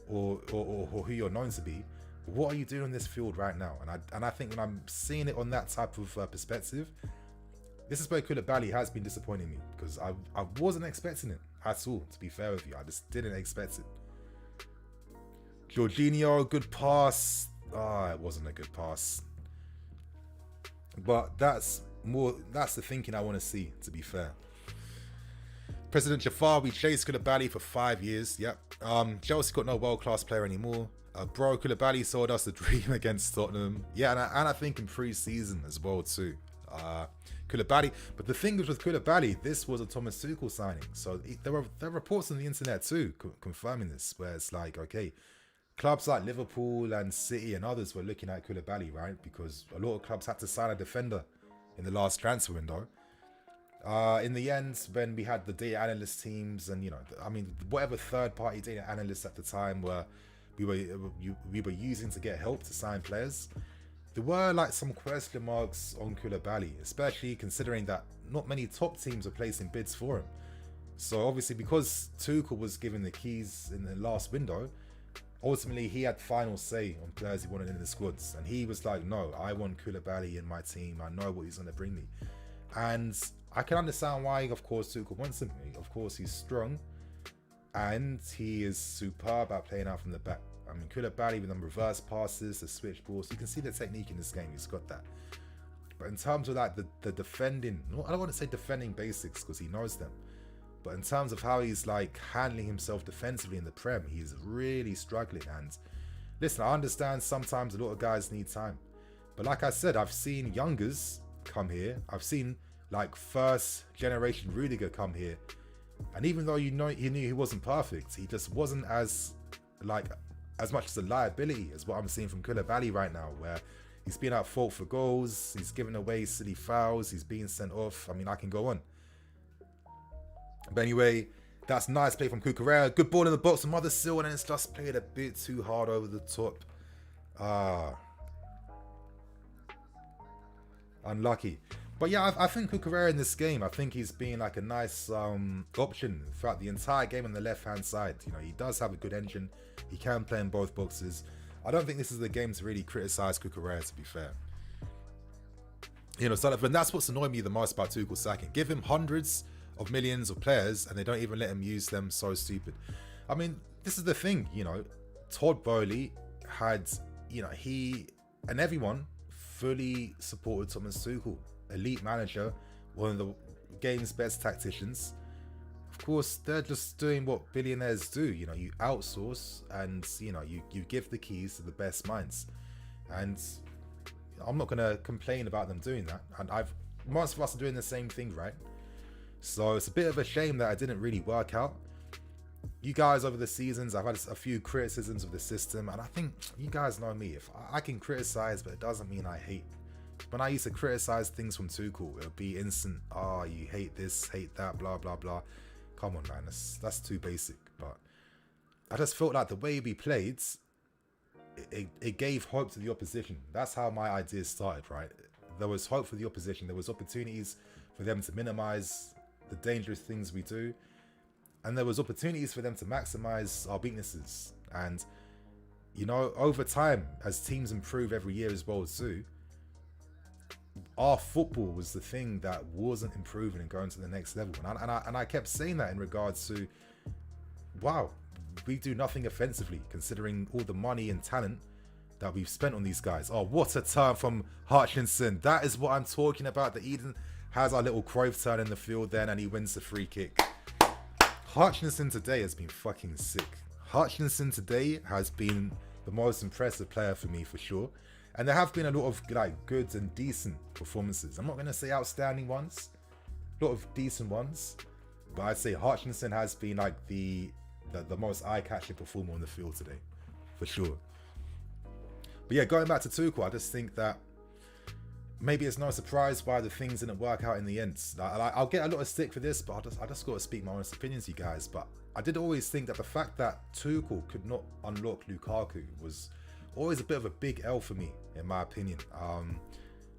or who you're known to be. What are you doing on this field right now? And I think when I'm seeing it on that type of perspective, this is where Koulibaly has been disappointing me, because I wasn't expecting it at all, to be fair with you. I just didn't expect it. Jorginho, good pass. It wasn't a good pass. But that's the thinking I want to see, to be fair. President Jafar, we chased Koulibaly for 5 years. Yep. Chelsea got no world-class player anymore. Bro, Koulibaly sold us the dream against Tottenham. Yeah, and I think in pre-season as well too. Koulibaly, but the thing is with Koulibaly, this was a Thomas Tuchel signing. So there are reports on the internet too confirming this, where it's like, okay, clubs like Liverpool and City and others were looking at Koulibaly, right? Because a lot of clubs had to sign a defender in the last transfer window. In the end, when we had the data analyst teams and, you know, I mean, whatever third-party data analysts at the time were we were using to get help to sign players, there were like some question marks on Koulibaly, especially considering that not many top teams were placing bids for him. So obviously, because Tuchel was given the keys in the last window, ultimately he had final say on players he wanted in the squads, and he was like, no, I want Koulibaly in my team. I know what he's going to bring me. And I can understand why, of course, Tuchel wants him. Of course, he's strong and he is superb at playing out from the back. I mean, Koulibaly with them reverse passes, the switch balls, you can see the technique in this game. He's got that. But in terms of like the defending, I don't want to say defending basics because he knows them, but in terms of how he's like handling himself defensively in the Prem, he's really struggling. And listen, I understand sometimes a lot of guys need time, but like I said, I've seen youngers come here. I've seen like first generation Rudiger come here, and even though you knew he wasn't perfect, he just wasn't as much as a liability as what I'm seeing from Koulibaly right now, where he's been at fault for goals, he's giving away silly fouls, he's being sent off. I mean, I can go on. But anyway, that's nice play from Cucurella. Good ball in the box from Mothersill, and it's just played a bit too hard over the top. Unlucky. But yeah, I think Cucurella in this game, I think he's been like a nice option throughout the entire game on the left-hand side. You know, he does have a good engine. He can play in both boxes. I don't think this is the game to really criticize Cucurella, to be fair. You know, and that's what's annoyed me the most about Tuchel sacking. Give him hundreds of millions of players and they don't even let him use them. So stupid. I mean, this is the thing, you know, Todd Boehly had, you know, he and everyone fully supported Thomas Tuchel. Elite manager, one of the game's best tacticians. Of course, they're just doing what billionaires do. You know, you outsource and, you know, you give the keys to the best minds. And I'm not going to complain about them doing that. And most of us are doing the same thing, right? So it's a bit of a shame that it didn't really work out. You guys over the seasons, I've had a few criticisms of the system, and I think you guys know me. If I can criticize, but it doesn't mean I hate. When I used to criticize things from Tuchel, it would be instant, you hate this, hate that, blah, blah, blah. Come on, man, that's too basic. But I just felt like the way we played, it gave hope to the opposition. That's how my ideas started, right? There was hope for the opposition. There was opportunities for them to minimize the dangerous things we do. And there was opportunities for them to maximize our weaknesses. And, you know, over time, as teams improve every year as well too, our football was the thing that wasn't improving and going to the next level. And I kept saying that in regards to, wow, we do nothing offensively considering all the money and talent that we've spent on these guys. Oh, what a turn from Hutchinson. That is what I'm talking about. The Eden has our little Cruyff turn in the field then, and he wins the free kick. Hutchinson today has been fucking sick. Hutchinson today has been the most impressive player for me, for sure. And there have been a lot of like good and decent performances. I'm not going to say outstanding ones, a lot of decent ones, but I'd say Hutchinson has been like the most eye-catching performer on the field today, for sure. But yeah, going back to Tuchel, I just think that maybe it's no surprise why the things didn't work out in the end. I'll get a lot of stick for this, but I just got to speak my honest opinions, you guys. But I did always think that the fact that Tuchel could not unlock Lukaku was always a bit of a big L for me, in my opinion.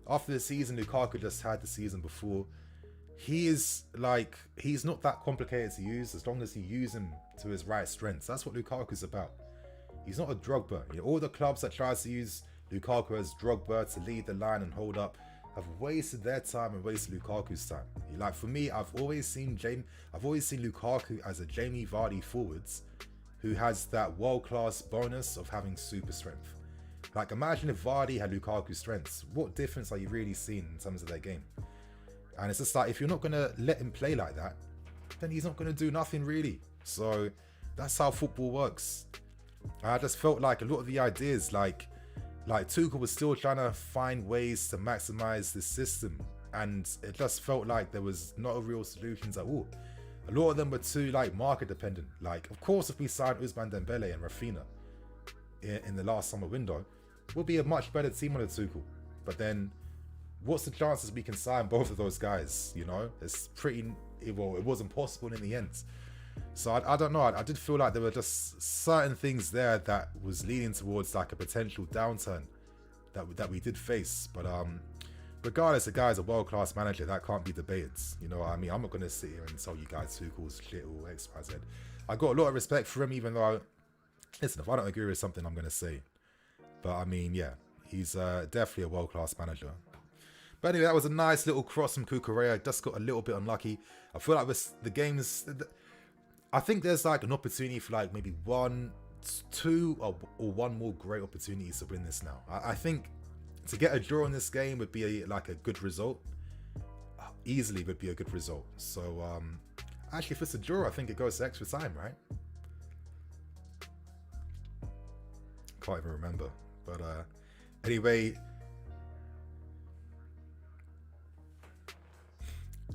After the season Lukaku just had the season before, he's not that complicated to use as long as you use him to his right strengths. That's what Lukaku's about. He's not a Drogba. You know, all the clubs that tries to use Lukaku as Drogba to lead the line and hold up have wasted their time and wasted Lukaku's time. Like for me, I've always seen Lukaku as a Jamie Vardy forwards who has that world-class bonus of having super strength. Like imagine if Vardy had Lukaku's strengths. What difference are you really seeing in terms of their game? And it's just like, if you're not going to let him play like that, then he's not going to do nothing really. So that's how football works. I just felt like a lot of the ideas, like Tuchel was still trying to find ways to maximize the system, and it just felt like there was not a real solutions at all. A lot of them were too like market dependent. Like, of course, if we signed Ousmane Dembele and Rafinha in the last summer window, we'll be a much better team under Tuchel. But then, what's the chances we can sign both of those guys? You know, it's pretty, well, it wasn't possible in the end. So I don't know. I did feel like there were just certain things there that was leading towards like a potential downturn that we did face. But regardless, the guy's a world-class manager. That can't be debated. You know what I mean? I'm not going to sit here and tell you guys Tuchel's shit or X, Y, Z. I got a lot of respect for him, even though, listen, if I don't agree with something, I'm going to say. But I mean, yeah, he's definitely a world-class manager. But anyway, that was a nice little cross from Cucurella. Just got a little bit unlucky. I feel like the game's... I think there's like an opportunity for like maybe 1, 2 or one more great opportunities to win this now. I think to get a draw in this game would be like a good result. Easily would be a good result. So actually, if it's a draw, I think it goes to extra time, right? Can't even remember. But anyway,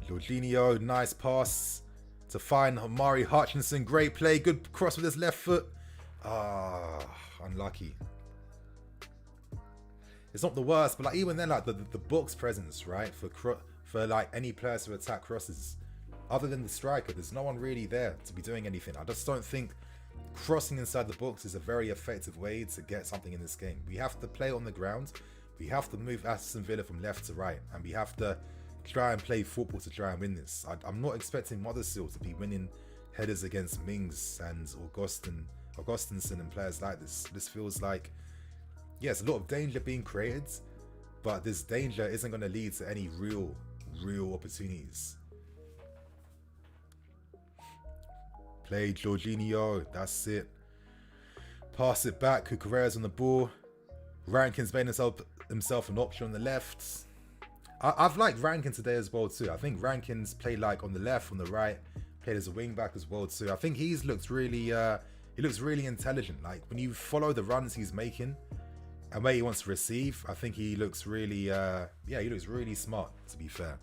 Jorginho, nice pass to find Omari Hutchinson. Great play, good cross with his left foot. Unlucky. It's not the worst, but like even then, like the box presence, right, for like any players to attack crosses, other than the striker, there's no one really there to be doing anything. I just don't think crossing inside the box is a very effective way to get something in this game. We have to play on the ground. We have to move Aston Villa from left to right, and we have to try and play football to try and win this. I'm not expecting Mothersill to be winning headers against Mings and Augustinson and players like this. This feels like, yes, a lot of danger being created, but this danger isn't going to lead to any real opportunities. Play Jorginho, that's it. Pass it back, Cucurella's on the ball. Rankin's made himself an option on the left. I've liked Rankin today as well too. I think Rankin's played like on the left, on the right, played as a wing back as well too. I think he looks really intelligent. Like when you follow the runs he's making and where he wants to receive, I think he looks really he looks really smart, to be fair.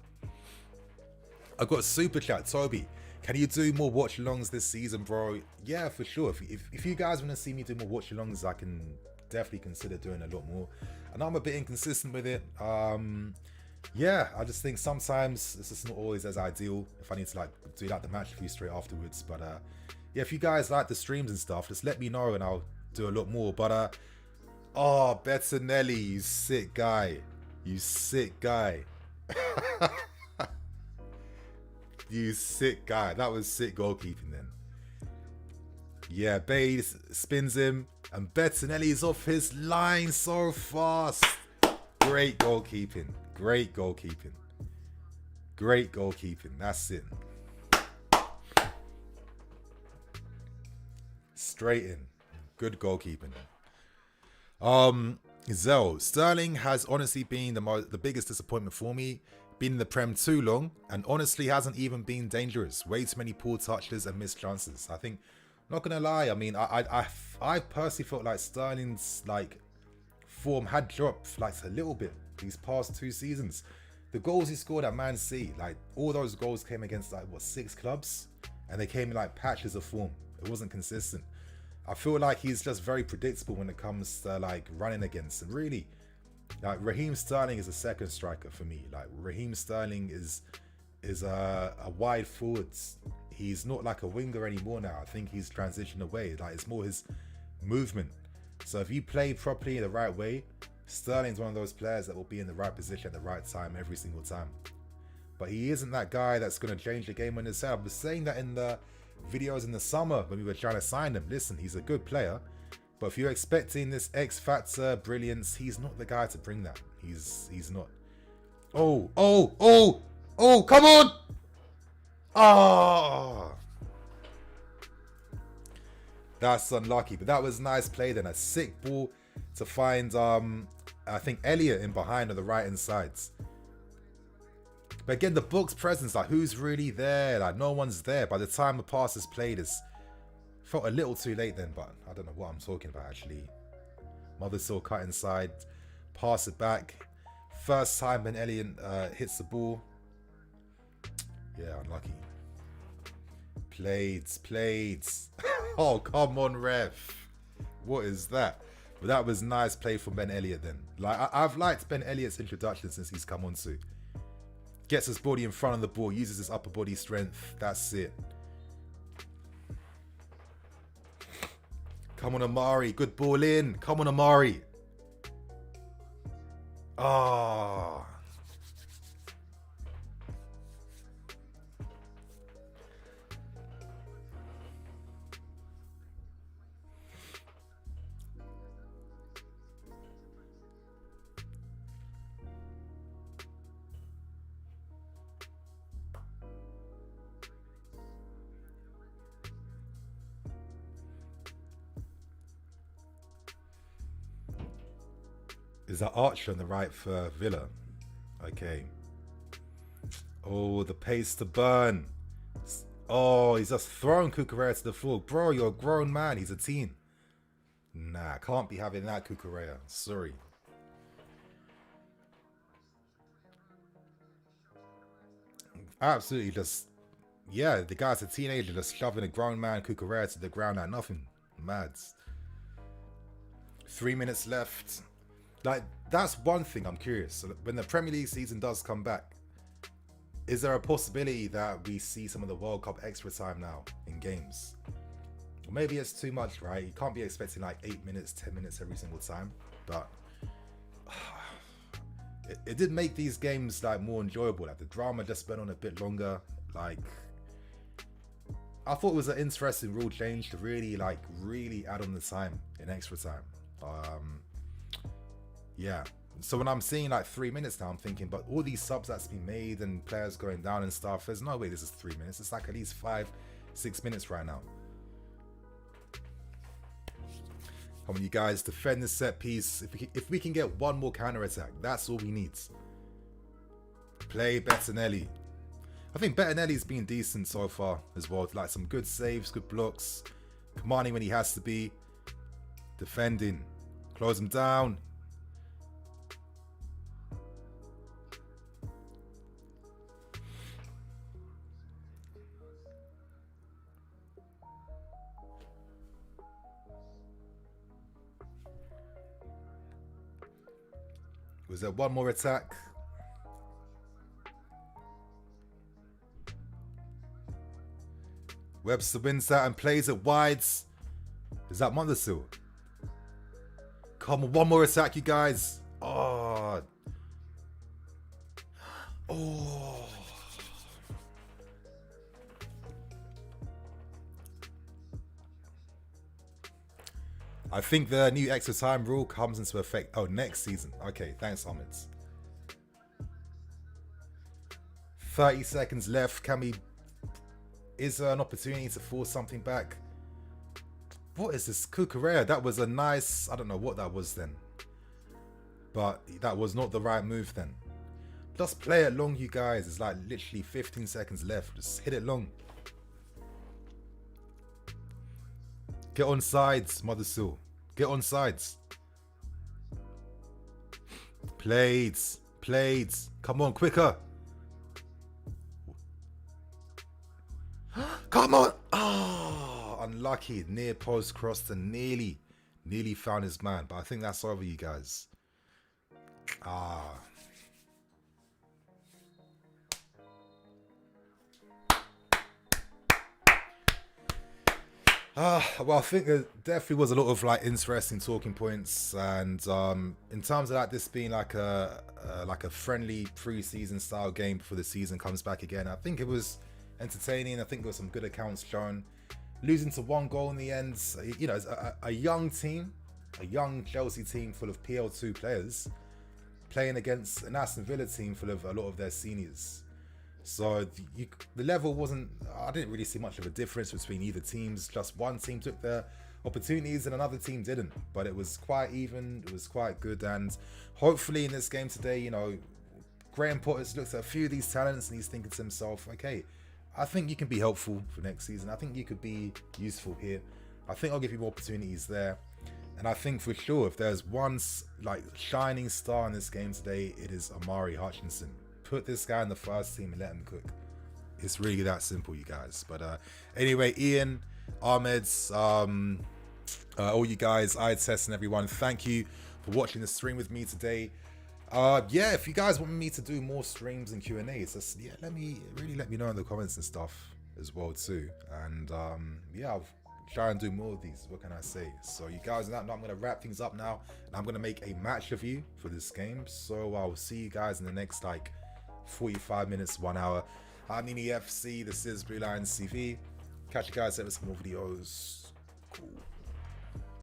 I've got a super chat, Toby. Can you do more watch-alongs this season, bro? Yeah, for sure. If you guys want to see me do more watch-alongs, I can definitely consider doing a lot more. And I'm a bit inconsistent with it. Yeah, I just think sometimes it's just not always as ideal if I need to like do like the match review straight afterwards. But yeah, if you guys like the streams and stuff, just let me know and I'll do a lot more. But oh, Bettinelli, you sick guy. You sick guy. You sick guy. That was sick goalkeeping then. Yeah, Bade spins him and Bettinelli's off his line so fast. Great goalkeeping. Great goalkeeping. Great goalkeeping. That's it. Straight in. Good goalkeeping. Zell. Sterling has honestly been the biggest disappointment for me. Been in the Prem too long and honestly hasn't even been dangerous. Way too many poor touches and missed chances. I think, not gonna lie, I mean, I personally felt like Sterling's like form had dropped like a little bit these past 2 seasons. The goals he scored at Man City, like all those goals came against like what 6 clubs, and they came in like patches of form. It wasn't consistent. I feel like he's just very predictable when it comes to like running against, and really like Raheem Sterling is a second striker for me. Like Raheem Sterling is a wide forward. He's not like a winger anymore now. I think he's transitioned away. Like it's more his movement. So if you play properly the right way, Sterling's one of those players that will be in the right position at the right time every single time. But he isn't that guy that's going to change the game on his head. I was saying that in the videos in the summer when we were trying to sign him. Listen, he's a good player, but if you're expecting this X Factor brilliance, he's not the guy to bring that. He's not. Oh, come on! Oh! That's unlucky, but that was nice play then. A sick ball to find, I think, Elliott in behind on the right-hand sides. But again, the book's presence, like who's really there? Like no one's there. By the time the pass is played, it's felt a little too late then, but I don't know what I'm talking about actually. Mothersill cut inside, pass it back. First time when Elliott hits the ball. Yeah, unlucky. Played. Oh, come on, ref. What is that? But that was nice play from Ben Elliott then. Like I've liked Ben Elliott's introduction since he's come on to. Gets his body in front of the ball, uses his upper body strength. That's it. Come on, Amari. Good ball in. Come on, Amari. Ah. Is that Archer on the right for Villa? Okay. Oh, the pace to burn. Oh, he's just thrown Cucurella to the floor. Bro, you're a grown man. He's a teen. Nah, can't be having that, Cucurella. Sorry. Absolutely just... Yeah, the guy's a teenager just shoving a grown man Cucurella to the ground like nothing. Mads. 3 minutes left. Like, that's one thing I'm curious. So when the Premier League season does come back, is there a possibility that we see some of the World Cup extra time now in games? Or maybe it's too much, right? You can't be expecting like 8 minutes, 10 minutes every single time. But it did make these games like more enjoyable. Like the drama just went on a bit longer. Like, I thought it was an interesting rule change to really add on the time in extra time. Yeah, so when I'm seeing like 3 minutes now, I'm thinking, but all these subs that's been made and players going down and stuff, there's no way this is 3 minutes. It's like at least 5-6 minutes right now. Come on, you guys, defend this set piece. If we can get one more counter attack, that's all we need. Play Bettinelli. I think Bettinelli's been decent so far as well. Like some good saves, good blocks, commanding when he has to be, defending, close him down. Was there one more attack? Webster wins that and plays it wide. Is that Mondesil? Come on, one more attack, you guys. Oh. Oh. I think the new extra time rule comes into effect. Oh, next season. Okay, thanks, Ahmed. 30 seconds left. Can we... Is there an opportunity to force something back? What is this? Cucurella. That was a nice... I don't know what that was then. But that was not the right move then. Just play it long, you guys. It's like literally 15 seconds left. Just hit it long. Get on sides, Mothersil. Get on sides. Plates. Come on, quicker. Come on. Oh, unlucky. Near post crossed and nearly found his man. But I think that's over, you guys. Well, I think there definitely was a lot of like interesting talking points, and in terms of like this being like a friendly pre-season style game before the season comes back again, I think it was entertaining. I think there were some good accounts shown. Losing to 1 goal in the end, you know, a young team, a young Chelsea team full of PL2 players playing against an Aston Villa team full of a lot of their seniors. So the level wasn't, I didn't really see much of a difference between either teams. Just one team took their opportunities and another team didn't. But it was quite even, it was quite good. And hopefully in this game today, you know, Graham Potter's looked at a few of these talents and he's thinking to himself, okay, I think you can be helpful for next season. I think you could be useful here. I think I'll give you more opportunities there. And I think for sure, if there's one like shining star in this game today, it is Amari Hutchinson. Put this guy in the first team and let him cook. It's really that simple, you guys. But anyway, Ian, Ahmed, all you guys, Tess and everyone, thank you for watching the stream with me today. Yeah, if you guys want me to do more streams and Q&As, just let me know in the comments and stuff as well too. And yeah, I'll try and do more of these. What can I say? So you guys know I'm going to wrap things up now, and I'm going to make a match review for this game. So I'll see you guys in the next like 45 minutes, 1 hour. I'm Nini FC. This is Blue Lions TV. Catch you guys at some more videos. Cool.